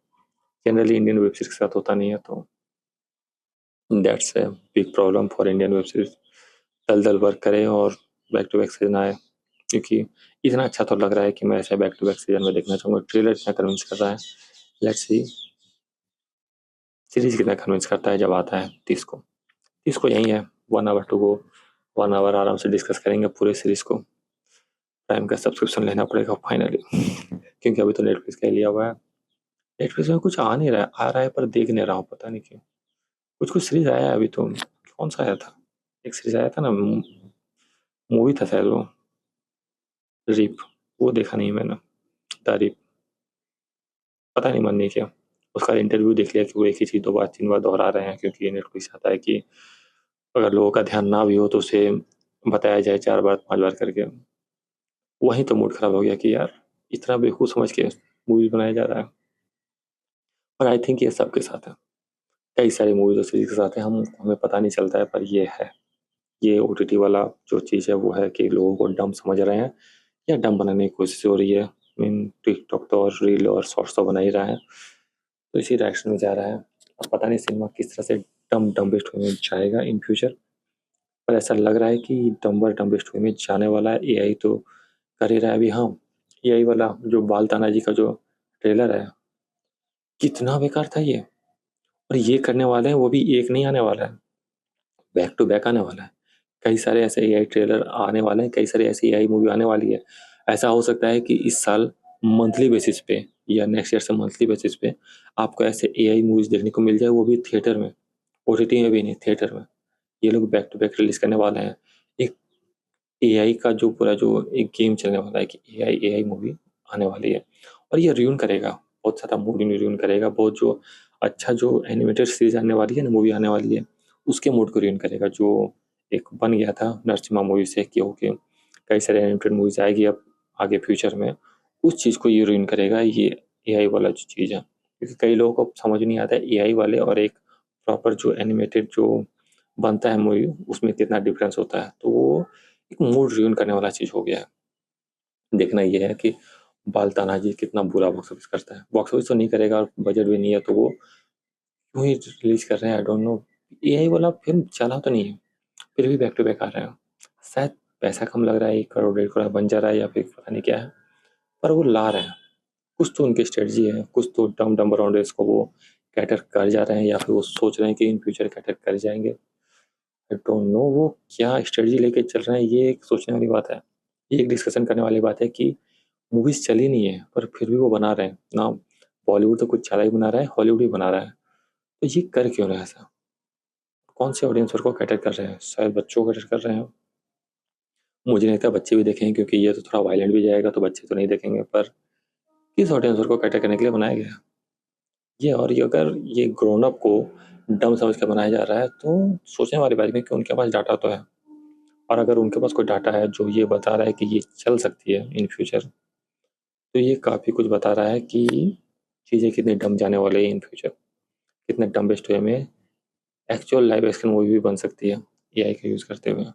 जनरली इंडियन वेब सीरीज़ के साथ होता नहीं है, तो that's a big problem for Indian web series. दल-दल वर्क करें और बैक टू बैक सीज़न आए, क्योंकि इतना अच्छा तो लग रहा है कि मैं ऐसे बैक टू बैक सीज़न में देखना चाहूँगा। ट्रेलर इतना कन्विंस कर रहा है, लेट्स सी सीरीज़ कितना कन्विंस करता है जब आता है 30 को। 30 को यही है, 1 आवर टू गो, 1 आवर आराम से डिस्कस करेंगे पूरे सीरीज़ को। प्राइम का सब्सक्रिप्शन लेना पड़ेगा फाइनली, क्योंकि अभी तो नेटफ्लिक्स का ही लिया हुआ है। नेटफ्लिक्स में कुछ आ नहीं रहा है, आ रहा है पर देख नहीं रहा हूँ, पता नहीं क्यों। कुछ-कुछ सीरीज़ आया है अभी तो, कौन-सा आया था? एक सीरीज़ आया था ना, मूवी था शायद वो, रीप, वो देखा नहीं मैंने, द रीप। पता नहीं, मन नहीं किया। उसका इंटरव्यू देख लिया कि वो एक ही चीज़ 2 बार 3 बार दोहरा रहे हैं, क्योंकि नेटफ्लिक्स आता है कि अगर लोगों का ध्यान ना भी हो तो उसे बताया जाए 4 बार 5 बार करके। वहीं तो मूड खराब हो गया कि यार इतना बेवकूफ़ समझ के मूवीज़ बनाया जा रहा है। और आई थिंक ये सबके साथ है। कई सारी मूवीज़ और सीरीज़ के साथ है, हमें पता नहीं चलता है, पर ये है। ये ओटीटी वाला जो चीज़ है वो है कि लोगों को डम्ब समझ रहे हैं या डम्ब बनाने की कोशिश हो रही है। टिकटॉक तो और रील और शॉर्ट्स तो बना ही रहा है, तो इसी डायरेक्शन में जा रहा है। अब पता नहीं सिनेमा किस तरह से डम्बिस्ट वे में जाएगा इन फ्यूचर, पर ऐसा लग रहा है कि डम्बिस्ट वे में जाने वाला है। एआई तो कर ही रहा है अभी। हाँ, एआई वाला जो बाल तानाजी का जो ट्रेलर है, कितना बेकार था ये। और ये करने वाले हैं, वो भी एक नहीं आने वाला है, बैक टू बैक आने वाला है। कई सारे ऐसे एआई ट्रेलर आने वाले हैं, कई सारी ऐसी एआई मूवी आने वाली है। ऐसा हो सकता है कि इस साल मंथली बेसिस पे या नेक्स्ट ईयर से मंथली बेसिस पे आपको ऐसे एआई मूवीज देखने को मिल जाए, वो भी थिएटर में, ओटीटी में भी नहीं, थिएटर में। ये लोग बैक टू बैक रिलीज करने वाले हैं। एक एआई का जो पूरा जो एक गेम चलने वाला है कि एआई एआई मूवी आने वाली है, और ये रियून करेगा, बहुत ज़्यादा मूड में रियून करेगा। बहुत जो अच्छा जो एनिमेटेड सीरीज आने वाली है ना, मूवी आने वाली है, उसके मूड को रियून करेगा। जो एक बन गया था नरसिम्हा मूवी से कि ओके कई सारे एनिमेटेड मूवीज आएगी अब आगे फ्यूचर में, उस चीज़ को ये रियून करेगा ये एआई वाला जो चीज़ है। क्योंकि कई लोगों को समझ नहीं आता है एआई वाले और एक प्रॉपर जो एनिमेटेड जो बनता है मूवी, उसमें कितना डिफरेंस होता है। तो वो एक मूड रियून करने वाला चीज़ हो गया है। देखना ये है कि बाल तानाजी कितना बुरा बॉक्स ऑफिस करता है। बॉक्स ऑफिस तो नहीं करेगा और बजट भी नहीं है, तो वो क्यों ही रिलीज कर रहे हैं, आई डोंट नो। एआई वाला फिल्म चला तो नहीं है, फिर भी बैक टू बैक आ रहे हैं। शायद पैसा कम लग रहा है, 1 करोड़ 1.5 करोड़ बन जा रहा है, या फिर पता नहीं क्या है, पर वो ला रहे हैं। कुछ तो उनकी स्ट्रेटजी है, कुछ तो डम डम अराउंड इसको वो कैटर कर जा रहे हैं, या फिर वो सोच रहे हैं कि इन फ्यूचर कैटर कर जाएंगे। आई डोंट नो वो क्या स्ट्रेटजी लेके चल रहे हैं, ये एक सोचने वाली बात है। ये एक डिस्कशन करने वाली बात है कि मूवीज चली नहीं है पर फिर भी वो बना रहे हैं ना। बॉलीवुड तो कुछ ज़्यादा ही बना रहा है, हॉलीवुड भी बना रहा है, तो ये कर क्यों रहा है ऐसा? कौन से ऑडियंस को कैटर कर रहे हैं? शायद बच्चों को कैटर कर रहे हैं। मुझे नहीं लगता बच्चे भी देखेंगे, क्योंकि ये तो थोड़ा वायलेंट भी जाएगा, तो बच्चे तो नहीं देखेंगे। पर किस ऑडियंस को कैटर करने के लिए बनाया गया ये? और ये अगर ये ग्रोन अप को डम समझ कर बनाया जा रहा है, तो सोचने वाली बात है कि उनके पास डाटा तो है, और अगर उनके पास कोई डाटा है जो ये बता रहा है कि ये चल सकती है इन फ्यूचर, तो ये काफ़ी कुछ बता रहा है कि चीज़ें कितनी डम जाने वाली है इन फ्यूचर, कितने डम्बेस्ट वे में एक्चुअल लाइव एक्शन मूवी भी बन सकती है एआई का यूज़ करते हुए।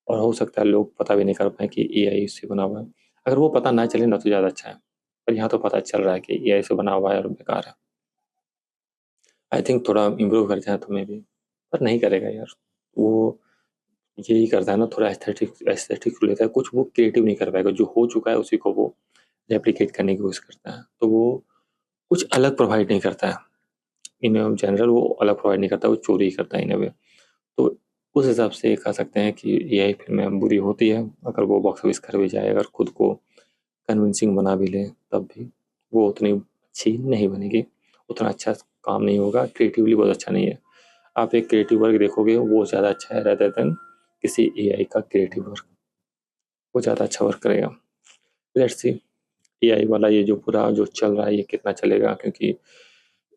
और हो सकता है लोग पता भी नहीं कर पाएँ कि एआई इससे बना हुआ है। अगर वो पता ना चले ना तो ज़्यादा अच्छा है, पर यहाँ तो पता चल रहा है कि एआई से बना हुआ है और बेकार है। आई थिंक थोड़ा इम्प्रूव कर जाए तो मे बी, पर नहीं करेगा यार। वो यही करता है ना, थोड़ा एस्थेटिक एस्थेटिक लेता है, कुछ वो क्रिएटिव नहीं कर पाएगा। जो हो चुका है उसी को वो रेप्लिकेट करने की कोशिश करता है, तो वो कुछ अलग प्रोवाइड नहीं करता है। इन जनरल वो अलग प्रोवाइड नहीं करता, वो चोरी ही करता है इन अ वे। तो उस हिसाब से कह सकते हैं कि एआई फ़िल्में बुरी होती है, अगर वो बॉक्स ऑफिस कर भी जाए, अगर खुद को कन्विंसिंग बना भी ले, तब भी वो उतनी अच्छी नहीं बनेगी, उतना अच्छा काम नहीं होगा, क्रिएटिवली बहुत अच्छा नहीं है। आप एक क्रिएटिव वर्क देखोगे वो ज़्यादा अच्छा है रेदर देन किसी एआई का क्रिएटिव वर्क, वो ज़्यादा अच्छा वर्क करेगा। लेट्स सी एआई वाला ये जो पूरा जो चल रहा है ये कितना चलेगा, क्योंकि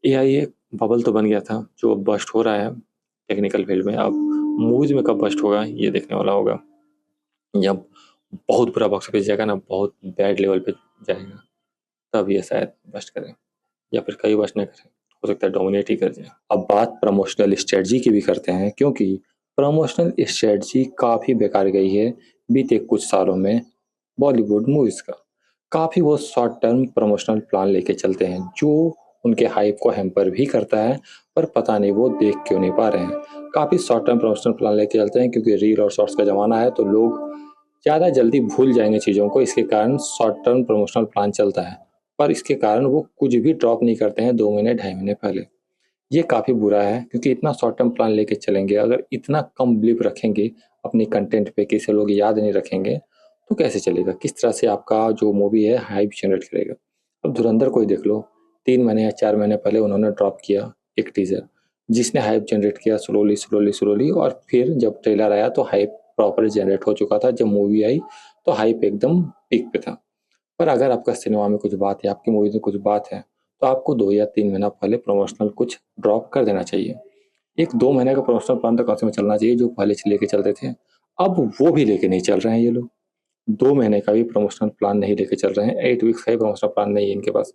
एआई एक बबल तो बन गया था जो बस्ट हो रहा है टेक्निकल फील्ड में। अब मूवीज में कब बस्ट होगा ये देखने वाला होगा। जब बहुत बुरा बॉक्स ऑफिस जाएगा ना, बहुत बैड लेवल पे जाएगा, तब ये शायद बस्ट करे, या फिर कई बस्ट ना करे, हो सकता है डोमिनेट ही कर जाए। अब बात प्रमोशनल स्ट्रेटजी की भी करते हैं, क्योंकि प्रमोशनल स्ट्रेटजी काफ़ी बेकार गई है बीते कुछ सालों में बॉलीवुड मूवीज़ का। काफ़ी वो शॉर्ट टर्म प्रमोशनल प्लान लेके चलते हैं जो उनके हाइप को हैम्पर भी करता है, पर पता नहीं वो देख क्यों नहीं पा रहे हैं। काफ़ी शॉर्ट टर्म प्रमोशनल प्लान लेके चलते हैं क्योंकि रील और शॉर्ट्स का ज़माना है, तो लोग ज़्यादा जल्दी भूल जाएंगे चीज़ों को, इसके कारण शॉर्ट टर्म प्रमोशनल प्लान चलता है। पर इसके कारण वो कुछ भी ड्रॉप नहीं करते हैं 2 महीने 2.5 महीने पहले। ये काफ़ी बुरा है क्योंकि इतना शॉर्ट टर्म प्लान लेके चलेंगे, अगर इतना कम बिलीव रखेंगे अपनी कंटेंट पे कि इसे लोग याद नहीं रखेंगे, तो कैसे चलेगा? किस तरह से आपका जो मूवी है हाइप जनरेट करेगा? अब धुरंधर को ही देख लो, 3 महीने या 4 महीने पहले उन्होंने ड्रॉप किया एक टीजर, जिसने हाइप जनरेट किया स्लोली स्लोली स्लोली, और फिर जब ट्रेलर आया तो हाइप प्रॉपर जनरेट हो चुका था। जब मूवी आई तो हाइप एकदम पीक पे था। पर अगर आपका सिनेमा में कुछ बात है, आपकी मूवी में कुछ बात है, तो आपको 2 या 3 महीना पहले प्रमोशनल कुछ ड्रॉप कर देना चाहिए। 1-2 महीने का प्रमोशनल प्लान तो कम से कम चलना चाहिए, जो पहले से लेके चलते थे। अब वो भी लेके नहीं चल रहे हैं ये लोग। 2 महीने का भी प्रमोशनल प्लान नहीं लेके चल रहे हैं, 8 वीक्स का ही प्रमोशनल प्लान नहीं है इनके पास।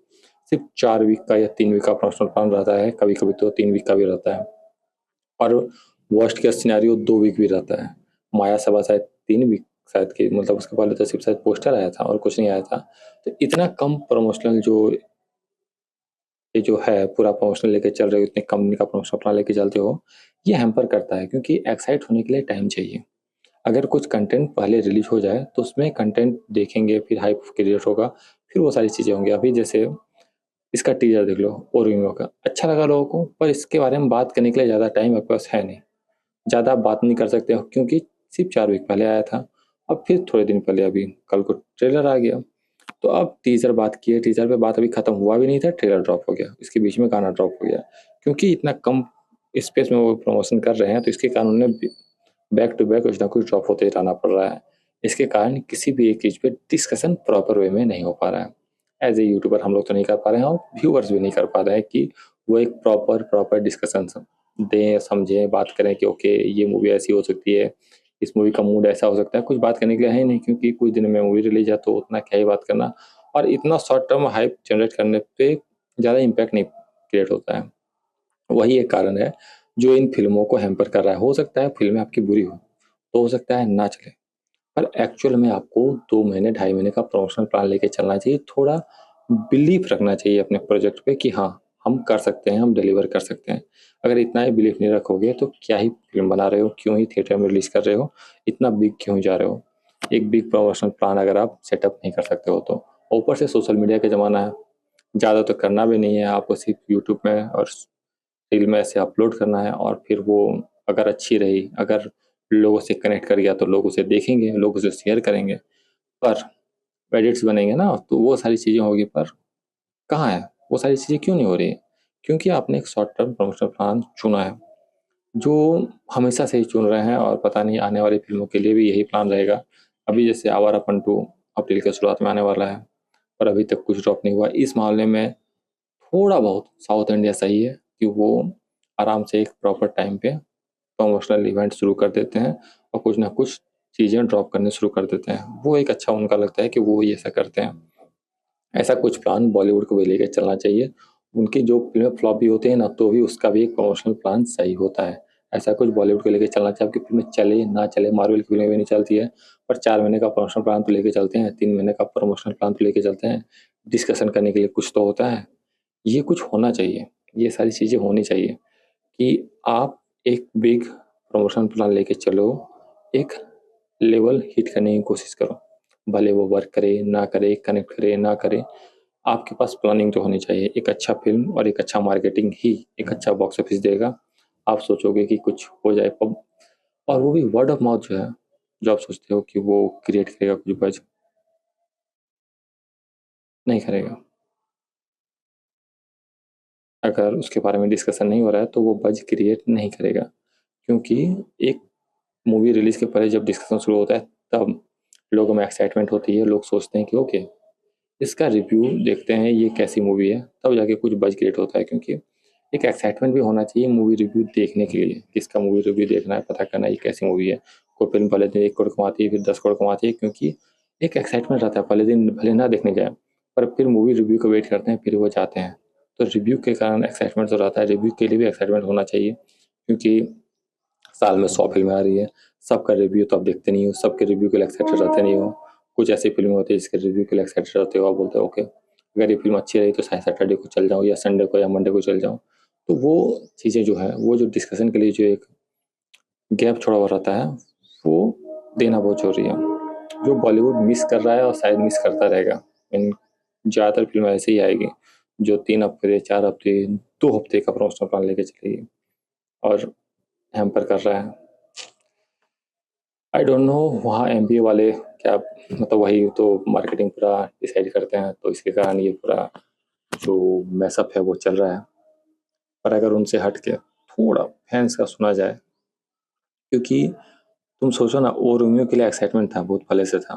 सिर्फ 4 वीक का या 3 वीक का प्रमोशनल प्लान रहता है, कभी कभी तो 3 वीक का भी रहता है, और वर्स्ट केस सिनेरियो 2 वीक भी रहता है। माया सभा शायद 3 वीक, शायद कि मतलब उसके पहले तो सिर्फ शायद पोस्टर आया था और कुछ नहीं आया था। तो इतना कम प्रमोशनल जो ये जो है पूरा प्रमोशनल लेके चल रहे हो, इतने कंपनी का प्रमोशनल प्लान लेके चलते हो, ये हैम्पर करता है, क्योंकि एक्साइट होने के लिए टाइम चाहिए। अगर कुछ कंटेंट पहले रिलीज हो जाए तो उसमें कंटेंट देखेंगे, फिर हाइप क्रिएट होगा, फिर वो सारी चीज़ें होंगी। अभी जैसे इसका टीजर देख लो ओरियो का, अच्छा लगा लोगों को, पर इसके बारे में बात करने के लिए ज़्यादा टाइम आपके पास है नहीं, ज़्यादा आप बात नहीं कर सकते हो क्योंकि सिर्फ 4 वीक पहले आया था। अब फिर थोड़े दिन पहले अभी कल को ट्रेलर आ गया, तो अब टीजर बात किए, टीजर पे बात अभी खत्म हुआ भी नहीं था, ट्रेलर ड्रॉप हो गया, इसके बीच में गाना ड्रॉप हो गया, क्योंकि इतना कम स्पेस में वो प्रमोशन कर रहे हैं, तो इसके कारण उन्हें बैक टू बैक कुछ ना कुछ ड्रॉप होते रहना पड़ रहा है। इसके कारण किसी भी एक चीज़ पे डिस्कशन प्रॉपर वे में नहीं हो पा रहा है। एज ए यूट्यूबर हम लोग तो नहीं कर पा रहे हैं, और व्यूअर्स भी नहीं कर पा रहे हैं कि वो एक प्रॉपर प्रॉपर डिस्कशन दें, समझें, बात करें कि ओके ये मूवी ऐसी हो सकती है, इस मूवी का मूड ऐसा हो सकता है। कुछ बात करने के लिए है ही नहीं, क्योंकि कुछ दिन में मूवी रिलीज है तो उतना क्या ही बात करना, और इतना शॉर्ट टर्म हाइप जनरेट करने पे ज़्यादा इम्पैक्ट नहीं क्रिएट होता है। वही एक कारण है जो इन फिल्मों को हैम्पर कर रहा है। हो सकता है फिल्में आपकी बुरी हो, तो हो सकता है ना चले, पर एक्चुअल में आपको 2 महीने 2.5 महीने का प्रमोशनल प्लान लेके चलना चाहिए। थोड़ा बिलीफ रखना चाहिए अपने प्रोजेक्ट पे कि हाँ हम कर सकते हैं, हम डिलीवर कर सकते हैं। अगर इतना ही बिलीफ नहीं रखोगे तो क्या ही फिल्म बना रहे हो, क्यों ही थिएटर में रिलीज कर रहे हो, इतना बिग क्यों जा रहे हो? एक बिग प्रमोशनल प्लान अगर आप सेटअप नहीं कर सकते हो तो। ऊपर से सोशल मीडिया का ज़माना है, ज़्यादा तो करना भी नहीं है आपको, सिर्फ यूट्यूब में और रील में ऐसे अपलोड करना है, और फिर वो अगर अच्छी रही, अगर लोगों से कनेक्ट कर गया तो लोग उसे देखेंगे, लोग उसे शेयर करेंगे, पर एडिट्स बनेंगे ना तो वो सारी चीज़ें होगी, पर कहाँ है वो सारी चीज़ें, क्यों नहीं हो रही है? क्योंकि आपने एक शॉर्ट टर्म प्रमोशनल प्लान चुना है, जो हमेशा से ही चुन रहे हैं, और पता नहीं आने वाली फिल्मों के लिए भी यही प्लान रहेगा। अभी जैसे आवारापन 2 अप्रैल के शुरुआत में आने वाला है, पर अभी तक कुछ ड्रॉप नहीं हुआ। इस मामले में थोड़ा बहुत साउथ इंडिया सही है कि वो आराम से एक प्रॉपर टाइम पे प्रमोशनल इवेंट शुरू कर देते हैं और कुछ ना कुछ चीज़ें ड्रॉप करने शुरू कर देते हैं। वो एक अच्छा उनका लगता है कि वो ये ऐसा करते हैं। ऐसा कुछ प्लान बॉलीवुड को भी लेके चलना चाहिए। उनकी जो फ़िल्में फ्लॉप भी होती हैं ना, तो भी उसका भी एक प्रमोशनल प्लान सही होता है। ऐसा कुछ बॉलीवुड को लेके चलना चाहिए। आपकी फ़िल्में चले ना चले, मार्वल की फ़िल्में भी नहीं चलती है, पर 4 महीने का प्रमोशनल प्लान तो लेके चलते हैं, 3 महीने का प्रमोशनल प्लान तो लेके चलते हैं। डिस्कशन करने के लिए कुछ तो होता है। ये कुछ होना चाहिए, ये सारी चीज़ें होनी चाहिए कि आप एक बिग प्रमोशन प्लान लेके चलो, एक लेवल हिट करने की कोशिश करो। भले वो वर्क करे, ना करे, कनेक्ट करे, ना करे, आपके पास प्लानिंग तो होनी चाहिए। एक अच्छा फ़िल्म और एक अच्छा मार्केटिंग ही एक अच्छा बॉक्स ऑफिस देगा। आप सोचोगे कि कुछ हो जाए पब, और वो भी वर्ड ऑफ माउथ जो है, जो आप सोचते हो कि वो क्रिएट करेगा कुछ बज़, नहीं करेगा। अगर उसके बारे में डिस्कशन नहीं हो रहा है तो वो बज़ क्रिएट नहीं करेगा, क्योंकि एक मूवी रिलीज़ के पहले जब डिस्कशन शुरू होता है, तब लोगों में एक्साइटमेंट होती है। लोग सोचते हैं कि ओके, इसका रिव्यू देखते हैं, ये कैसी मूवी है, तब जाके कुछ बज़ क्रिएट होता है। क्योंकि एक एक्साइटमेंट भी होना चाहिए मूवी रिव्यू देखने के लिए, किसका मूवी रिव्यू देखना है, पता करना है ये कैसी मूवी है। कोई फ़िल्म पहले दिन 1 करोड़ कमाती है, फिर 10 करोड़ कमाती है, क्योंकि एक एक्साइटमेंट रहता है। पहले दिन भले ना देखने जाएँ, पर फिर मूवी रिव्यू का वेट करते हैं, फिर वो जाते हैं। तो रिव्यू के कारण एक्साइटमेंट तो रहता है, रिव्यू के लिए भी एक्साइटमेंट होना चाहिए, क्योंकि साल में 100 फ़िल्में आ रही है, सबका रिव्यू तो आप देखते नहीं हो, सबके रिव्यू के लिए एक्साइटेड रहते नहीं हो। कुछ ऐसी फ़िल्में होती है जिसके रिव्यू के लिए एक्साइटेड रहते हो, आप बोलते हो ओके, अगर ये फ़िल्म अच्छी रही तो शायद सैटरडे को चल जाऊँ या संडे को या मंडे को चल जाऊँ। तो वो चीज़ें जो हैं, वो जो डिस्कशन के लिए जो एक गैप छोड़ा हुआ रहता है, वो देना बहुत ज़रूरी है। जो बॉलीवुड मिस कर रहा है और शायद मिस करता रहेगा। इन ज़्यादातर फ़िल्में ऐसे ही आएगी, जो 3 हफ़्ते, 4 हफ़्ते, 2 हफ़्ते का प्रमोशनल प्लान लेके चलेगी और हैम्पर कर रहा है। आई डोंट नो वहाँ एमबीए वाले क्या, मतलब वही तो मार्केटिंग पूरा डिसाइड करते हैं, तो इसके कारण ये पूरा जो मैसअप है वो चल रहा है। पर अगर उनसे हट के थोड़ा फैंस का सुना जाए, क्योंकि तुम सोचो ना, वो रोमियो के लिए एक्साइटमेंट था, बहुत पहले से था,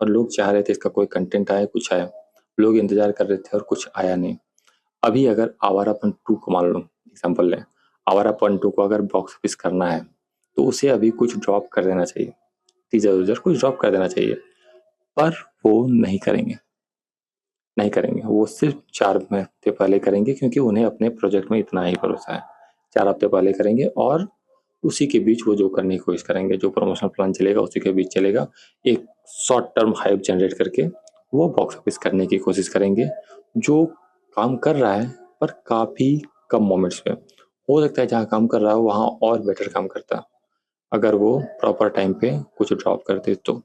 और लोग चाह रहे थे इसका कोई कंटेंट आए, कुछ आए। लोग इंतजार कर रहे थे और कुछ आया नहीं। अभी अगर आवारापन 2 को मान लो, एग्जांपल लें, आवारापन 2 को अगर बॉक्स ऑफिस करना है, तो उसे अभी कुछ ड्रॉप कर देना चाहिए, टीजर वीजर कुछ ड्रॉप कर देना चाहिए। पर वो नहीं करेंगे, नहीं करेंगे। वो सिर्फ 4 हफ्ते पहले करेंगे, क्योंकि उन्हें अपने प्रोजेक्ट में इतना ही भरोसा है। 4 हफ्ते पहले करेंगे और उसी के बीच वो जो करने की कोशिश करेंगे, जो प्रमोशनल प्लान चलेगा उसी के बीच चलेगा। एक शॉर्ट टर्म हाइप जनरेट करके वो बॉक्स ऑफिस करने की कोशिश करेंगे, जो काम कर रहा है, पर काफ़ी कम मोमेंट्स पे। हो सकता है जहाँ काम कर रहा है वहाँ और बेटर काम करता, अगर वो प्रॉपर टाइम पे कुछ ड्रॉप करते तो।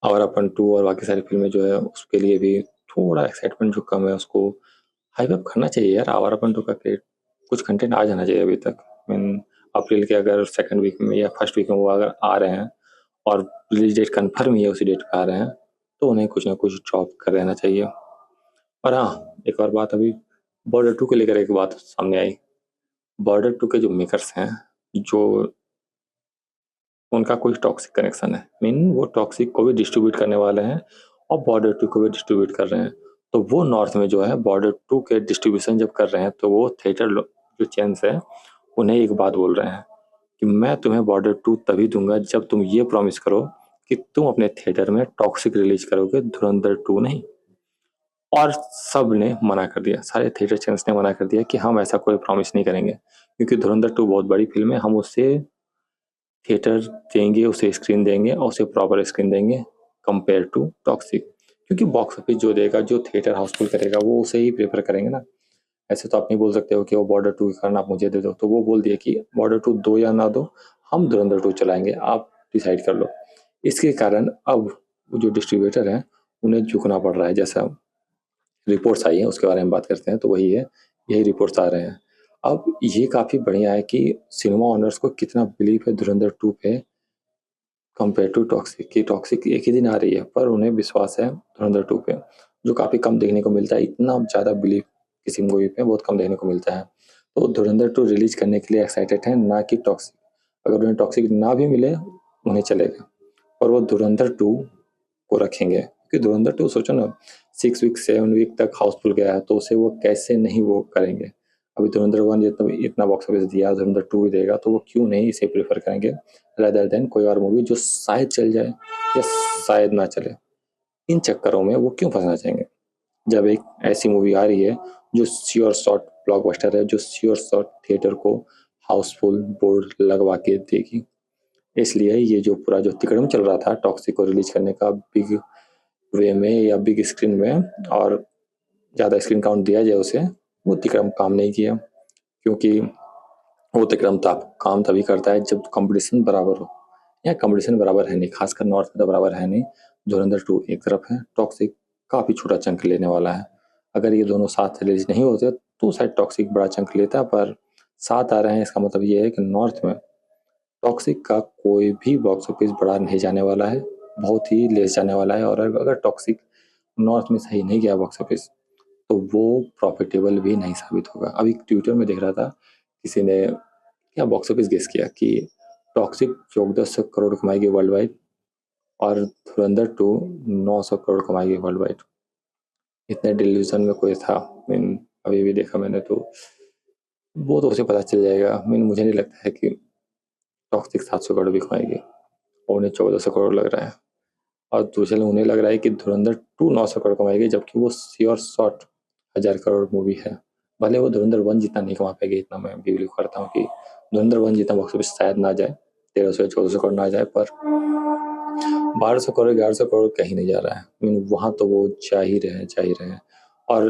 आवारापन 2 और बाकी सारी फ़िल्में जो है उसके लिए भी थोड़ा एक्साइटमेंट जो कम है उसको हाइप अप करना चाहिए यार। आवारापन 2 का कुछ कंटेंट आ जाना चाहिए अभी तक। मीन अप्रैल के अगर सेकंड वीक में या फर्स्ट वीक में वो अगर आ रहे हैं और रिलीज डेट कंफर्म ही है, उसी डेट पे आ रहे हैं, तो उन्हें कुछ ना कुछ ड्रॉप कर देना चाहिए। और हाँ, एक और बात, अभी बॉर्डर 2 को लेकर एक बात सामने आई। बॉर्डर 2 के जो मेकर्स हैं, जो उनका कोई टॉक्सिक कनेक्शन है, मीन वो टॉक्सिक को भी डिस्ट्रीब्यूट करने वाले हैं और बॉर्डर 2 को भी डिस्ट्रीब्यूट कर रहे हैं। तो वो नॉर्थ में जो है बॉर्डर 2 के डिस्ट्रीब्यूशन जब कर रहे हैं, तो वो थिएटर जो चेन्स है उन्हें एक बात बोल रहे हैं कि मैं तुम्हें बॉर्डर 2 तभी दूंगा जब तुम ये प्रॉमिस करो कि तुम अपने थिएटर में टॉक्सिक रिलीज करोगे, धुरंधर 2 नहीं। और सब ने मना कर दिया, सारे थिएटर चेन्स ने मना कर दिया कि हम ऐसा कोई प्रॉमिस नहीं करेंगे, क्योंकि धुरंधर 2 बहुत बड़ी फिल्म है, हम उससे थिएटर देंगे, उसे स्क्रीन देंगे और उसे प्रॉपर स्क्रीन देंगे कंपेयर टू टॉक्सिक। क्योंकि बॉक्स ऑफिस जो देगा, जो थिएटर हाउसफुल करेगा, वो उसे ही प्रेफर करेंगे ना। ऐसे तो आप नहीं बोल सकते हो कि वो बॉर्डर 2 के कारण आप मुझे दे दो। तो वो बोल दिया कि बॉर्डर 2 दो या ना दो, हम धुरंधर 2 चलाएंगे, आप डिसाइड कर लो। इसके कारण अब जो डिस्ट्रीब्यूटर हैं उन्हें झुकना पड़ रहा है। जैसा रिपोर्ट्स आई हैं उसके बारे में बात करते हैं, तो वही है, यही रिपोर्ट्स आ रहे हैं। अब ये काफ़ी बढ़िया है कि सिनेमा ओनर्स को कितना बिलीव है धुरंधर 2 पे कंपेयर टू टॉक्सिक, की टॉक्सिक एक ही दिन आ रही है, पर उन्हें विश्वास है धुरंधर 2 पे, जो काफ़ी कम देखने को मिलता है। इतना ज़्यादा बिलीव किसी मूवी पे बहुत कम देखने को मिलता है। तो धुरंधर 2 रिलीज करने के लिए एक्साइटेड हैं, ना कि टॉक्सिक। अगर उन्हें टॉक्सिक ना भी मिले उन्हें चलेगा, पर वो धुरंधर 2 को रखेंगे, क्योंकि धुरंधर 2 सोचो ना, 6 वीक 7 वीक तक हाउसफुल गया है, तो उसे वो कैसे नहीं वो करेंगे। अभी धुरंधर 1 जितना इतना बॉक्स ऑफिस दिया, धुरंधर 2 भी देगा, तो वो क्यों नहीं इसे प्रेफर करेंगे रेदर देन कोई और मूवी जो शायद चल जाए या शायद ना चले। इन चक्करों में वो क्यों फंसना चाहेंगे, जब एक ऐसी मूवी आ रही है जो श्योर शॉट ब्लॉकबस्टर है, जो श्योर शॉट थिएटर को हाउसफुल बोर्ड लगवा के देगी। इसलिए ये जो पूरा जो तिकड़म चल रहा था टॉक्सिक को रिलीज करने का बिग वे में या बिग स्क्रीन में, और ज़्यादा स्क्रीन काउंट दिया जाए उसे, वो तिकड़म काम नहीं किया। क्योंकि वो तिकड़म काम तभी करता है जब कंपटीशन बराबर हो। या कंपटीशन बराबर है नहीं, खासकर नॉर्थ में तो बराबर है नहीं। धुरंधर 2 एक तरफ है, टॉक्सिक काफ़ी छोटा चंक लेने वाला है। अगर ये दोनों साथ रिलीज नहीं होते तो शायद टॉक्सिक बड़ा चंक लेता, पर साथ आ रहे हैं, इसका मतलब ये है कि नॉर्थ में टॉक्सिक का कोई भी बॉक्स ऑफिस बड़ा नहीं जाने वाला है, बहुत ही लेस जाने वाला है। और अगर टॉक्सिक नॉर्थ में सही नहीं गया बॉक्स ऑफिस, तो वो प्रॉफिटेबल भी नहीं साबित होगा। अभी ट्विटर में देख रहा था, किसी ने क्या बॉक्स ऑफिस गेस किया कि टॉक्सिक 1400 करोड़ कमाएगी वर्ल्ड वाइड और धुरंधर 2 900 करोड़ कमाएगी वर्ल्ड वाइड। इतने डिल्यूजन में कोई था, मीन अभी भी देखा मैंने, तो वो तो उसे पता चल जाएगा। मीन मुझे नहीं लगता है कि टॉक्सिक 700 करोड़ भी कमाएगी, और उन्हें 1400 करोड़ लग रहा है। और दूसरे उन्हें लग रहा है कि धुरंधर 2 900 करोड़ कमाएगी, जबकि वो श्योर शॉट 1000 करोड़ मूवी है। भले वो धुरंधर 1 जितना नहीं कमा पाएगी, इतना मैं भी बिलीव करता हूँ कि धुरंधर 1 जितना बॉक्स ऑफिस शायद ना जाए, 1300 या 1400 करोड़ ना जाए, पर 1200 करोड़ 1100 करोड़ कहीं नहीं जा रहा है। मीन वहाँ तो वो जा ही रहे हैं। और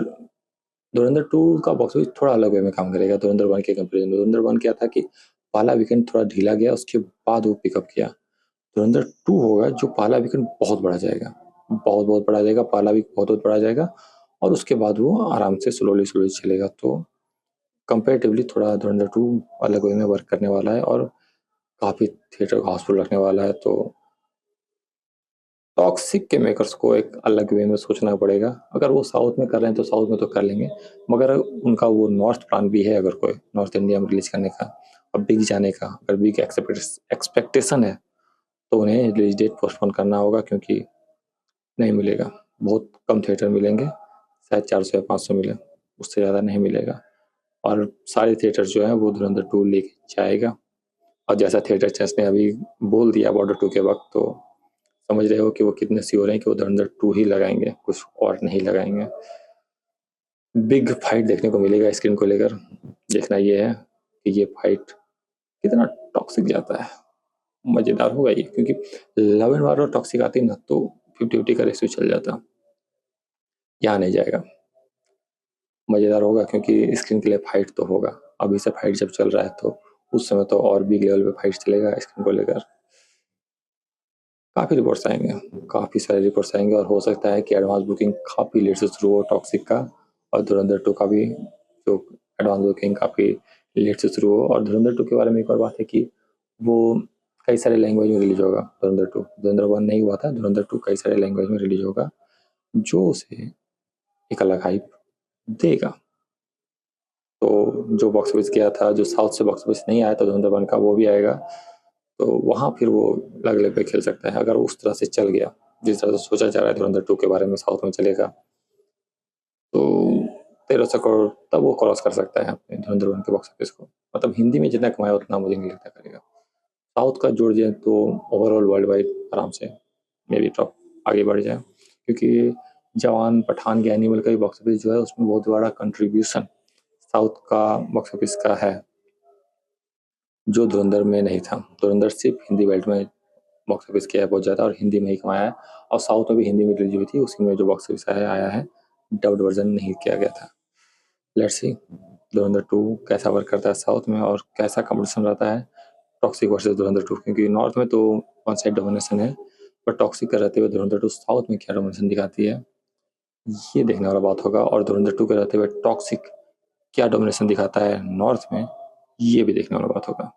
धुरंधर 2 का बॉक्स ऑफिस थोड़ा अलग वे में काम करेगा धुरंधर 1 के कंपेरिजन में। धुरंधर 1 क्या था कि पहला वीकेंड थोड़ा ढीला गया, उसके बाद वो पिकअप किया। धुरंधर 2 होगा जो पहला वीकेंड बहुत बड़ा जाएगा, बहुत बड़ा जाएगा, पहला वीक बहुत बड़ा जाएगा, और उसके बाद वो आराम से स्लोली चलेगा। तो कंपेरेटिवली थोड़ा धुरंधर 2 अलग वे में वर्क करने वाला है और काफ़ी थिएटर को हाउसफुल रखने वाला है। तो टॉक्सिक के मेकर्स को एक अलग वे में सोचना पड़ेगा। अगर वो साउथ में कर रहे हैं तो साउथ में तो कर लेंगे, मगर उनका वो नॉर्थ प्लान भी है, अगर कोई नॉर्थ इंडिया में रिलीज करने का और बिग जाने का अगर बिग एक्सपेक्टेशन है, तो उन्हें रिलीज डेट पोस्टपोन करना होगा, क्योंकि नहीं मिलेगा। बहुत कम थिएटर मिलेंगे, शायद 400 या 500 मिले, उससे ज़्यादा नहीं मिलेगा। और सारे थिएटर जो हैं वो धुरंधर 2 लेके जाएगा। और जैसा थिएटर चेस ने अभी बोल दिया बॉर्डर 2 के वक्त, तो समझ रहे हो कि वो कितने श्योर हैं कि वो धुरंधर 2 ही लगाएंगे, कुछ और नहीं लगाएंगे। बिग फाइट देखने को मिलेगा स्क्रीन को लेकर। देखना ये है कि ये फाइट कितना टॉक्सिक जाता है। मज़ेदार होगा ये, क्योंकि लव एंड वार और टॉक्सिक आती ना तो 50-50 का रेशियो चल जाता। यहाँ नहीं जाएगा, मज़ेदार होगा क्योंकि स्क्रीन के लिए फाइट तो होगा। अभी से फाइट जब चल रहा है तो उस समय तो और बिग लेवल पे फाइट चलेगा स्क्रीन को लेकर। काफ़ी रिपोर्ट्स आएंगे, काफ़ी सारे रिपोर्ट्स आएंगे, और हो सकता है कि एडवांस बुकिंग काफ़ी लेट से शुरू हो टॉक्सिक का, और धुरंधर 2 का भी जो एडवांस बुकिंग काफ़ी लेट से शुरू हो। और धुरंधर 2 के बारे में एक और बात है कि वो कई सारे लैंग्वेज में रिलीज होगा। धुरंधर 2, धुरंधर 1 नहीं हुआ था, धुरंधर 2 कई सारे लैंग्वेज में रिलीज होगा, जो उसे एक अलग हाइप देगा। तो जो बॉक्स ऑफिस गया था, जो साउथ से बॉक्स ऑफिस नहीं आया था धुरंधर 1 का, वो भी आएगा। तो वहाँ फिर वो अलग लेवल पे खेल सकता है, अगर उस तरह से चल गया जिस तरह से सोचा जा रहा है धुरंधर 2 के बारे में साउथ में चलेगा, तो 1300 करोड़ तब वो क्रॉस कर सकता है अपने धुरंधर 1 के बॉक्स ऑफिस को। मतलब हिंदी में जितना कमाया उतना मुझे नहीं लगता करेगा। साउथ का जोड़ जाए तो ओवरऑल वर्ल्ड वाइड आराम से मे बी टॉप आगे बढ़ जाए, क्योंकि जवान, पठान के एनिमल का भी बॉक्स ऑफिस जो है उसमें बहुत बड़ा कंट्रीब्यूशन साउथ का बॉक्स ऑफिस का है, जो धुरंधर में नहीं था। धुरंधर सिर्फ हिंदी बेल्ट में बॉक्स ऑफिस किया है बहुत ज़्यादा, और हिंदी में ही कमाया है। और साउथ में भी हिंदी में रिलीज हुई थी, उसी में जो बॉक्स ऑफिस आया है डब्ड वर्जन नहीं किया गया था। लेट्स सी धुरंधर 2 कैसा वर्क करता है साउथ में, और कैसा कंपटीशन रहता है टॉक्सिक वर्सेस धुरंधर 2, क्योंकि नॉर्थ में तो वन साइड डोमिनेशन है, पर टॉक्सिक का रहते हुए धुरंधर 2 साउथ में क्या डोमिनेशन दिखाती है, ये देखने वाला बात होगा। और धुरंधर 2 के रहते हुए टॉक्सिक क्या डोमिनेशन दिखाता है नॉर्थ में, ये भी देखने वाला बात होगा।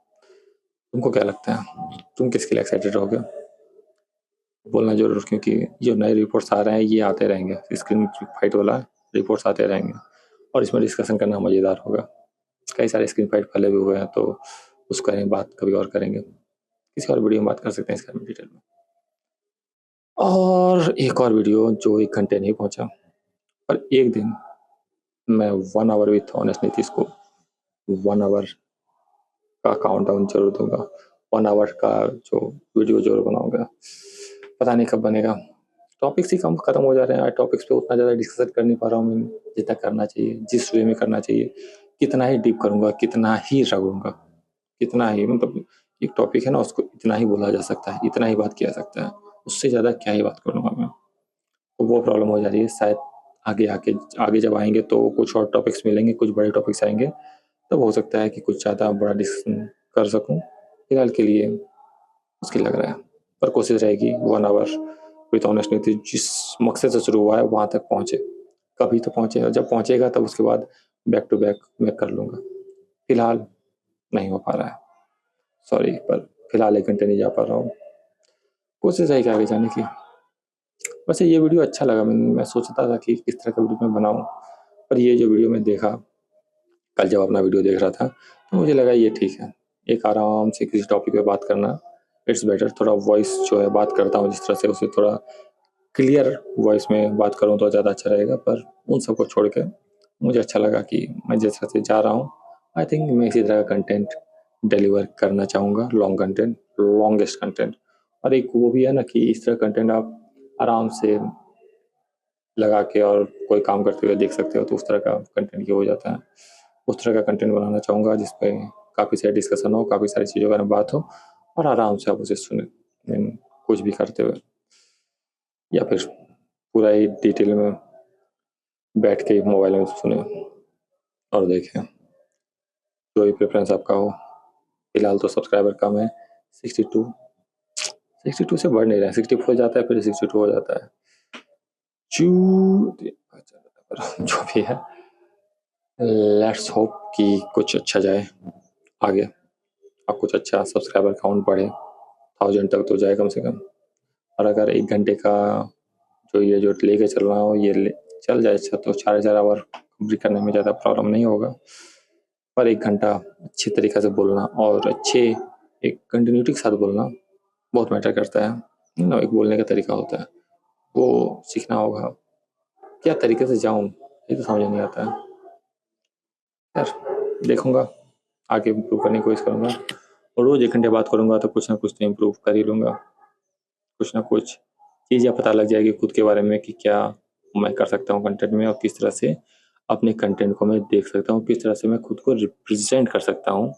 तुमको क्या लगता है, तुम किसके लिए एक्साइटेड रहोगे? बोलना जरूर, क्योंकि जो नए रिपोर्ट्स आ रहे हैं ये आते रहेंगे, स्क्रीन फाइट वाला रिपोर्ट्स आते रहेंगे, और इसमें डिस्कशन करना मज़ेदार होगा। कई सारे स्क्रीन फाइट पहले भी हुए हैं, तो उसका बात कभी और करेंगे, किसी और वीडियो में बात कर सकते हैं इसके बारे में डिटेल में। और एक और वीडियो जो 1 घंटे नहीं पहुंचा, पर एक दिन मैं 1 आवर विथ ऑनेस्ट नीतीश को 1 आवर का काउंटडाउन जरूर दूंगा। 1 आवर का जो वीडियो जरूर बनाऊंगा। पता नहीं कब बनेगा। टॉपिक्स ही कम खत्म हो जा रहे हैं। टॉपिक्स पे उतना ज़्यादा डिस्कस कर नहीं पा रहा हूँ मैं, जितना करना चाहिए, जिस वे में करना चाहिए। कितना ही डीप करूँगा, कितना ही रगड़ूंगा, कितना ही, मतलब एक टॉपिक है ना, उसको इतना ही बोला जा सकता है, इतना ही बात किया जा सकता है, उससे ज़्यादा क्या ही बात करूँगा मैं। तो वो प्रॉब्लम हो जा रही है। शायद आगे जब आएंगे तो कुछ और टॉपिक्स मिलेंगे, कुछ बड़े टॉपिक्स आएंगे, तब हो सकता है कि कुछ ज़्यादा बड़ा डिस्कशन कर सकूँ। फिलहाल के लिए मुश्किल लग रहा है, पर कोशिश रहेगी 1 आवर विद ऑनेस्टी जिस मकसद से शुरू हुआ है वहाँ तक पहुँचे। कभी तो पहुँचे, और जब पहुँचेगा तब उसके बाद बैक टू बैक मैं कर लूँगा। फिलहाल नहीं हो पा रहा है, सॉरी, पर फिलहाल 1 घंटे नहीं जा पा रहा हूँ। कोशिश रहेगी आगे जाने की। वैसे ये वीडियो अच्छा लगा। मैं सोचता था कि किस तरह का वीडियो मैं बनाऊँ, पर ये जो वीडियो मैं देखा कल, जब अपना वीडियो देख रहा था, तो मुझे लगा ये ठीक है। एक आराम से किसी टॉपिक पे बात करना इट्स बेटर। थोड़ा वॉइस जो है, बात करता हूँ जिस तरह से, उसे थोड़ा क्लियर वॉइस में बात करूँ तो ज़्यादा अच्छा रहेगा। पर उन सबको छोड़ के मुझे अच्छा लगा कि मैं जिस तरह से जा रहा हूँ, आई थिंक मैं इसी तरह का कंटेंट डिलीवर करना चाहूँगा। Long content, longest content. और एक वो भी है ना कि इस तरह कंटेंट आप आराम से लगा के और कोई काम करते हुए देख सकते हो, तो उस तरह का कंटेंट ये हो जाता है। उस तरह का कंटेंट बनाना चाहूँगा जिसपे काफ़ी सारी डिस्कशन हो, काफ़ी सारी चीज़ों के बारे में बात हो, और आराम से आप उसे सुने, कुछ भी करते हुए, या फिर पूरा ही डिटेल में बैठ के मोबाइल में सुने और देखें, जो भी प्रेफरेंस आपका हो। फिलहाल तो सब्सक्राइबर कम है, 62 से बढ़ नहीं रहा है, 64 जाता है, फिर 62 हो जाता है। जो भी है, लेट्स होप कि कुछ अच्छा जाए आगे, और कुछ अच्छा सब्सक्राइबर काउंट बढ़े, 1000 तक तो जाए कम से कम। और अगर 1 घंटे का जो ये जो लेके चल रहा हूँ, ये चल जाए अच्छा, तो 4000 आवर कंप्लीट करने में ज़्यादा प्रॉब्लम नहीं होगा। पर 1 घंटा अच्छी तरीके से बोलना और अच्छे एक कंटिन्यूटी के साथ बोलना बहुत मैटर करता है। एक बोलने का तरीका होता है, वो सीखना होगा। क्या तरीके से जाऊँ, ये तो समझ नहीं आता है। यार देखूंगा, आगे इम्प्रूव करने की कोशिश करूँगा, और रोज़ 1 घंटे बात करूँगा तो कुछ ना कुछ तो इम्प्रूव कर ही लूँगा। कुछ ना कुछ चीज़ें पता लग जाएगी खुद के बारे में कि क्या मैं कर सकता हूँ कंटेंट में, और किस तरह से अपने कंटेंट को मैं देख सकता हूँ, किस तरह से मैं खुद को रिप्रेजेंट कर सकता हूँ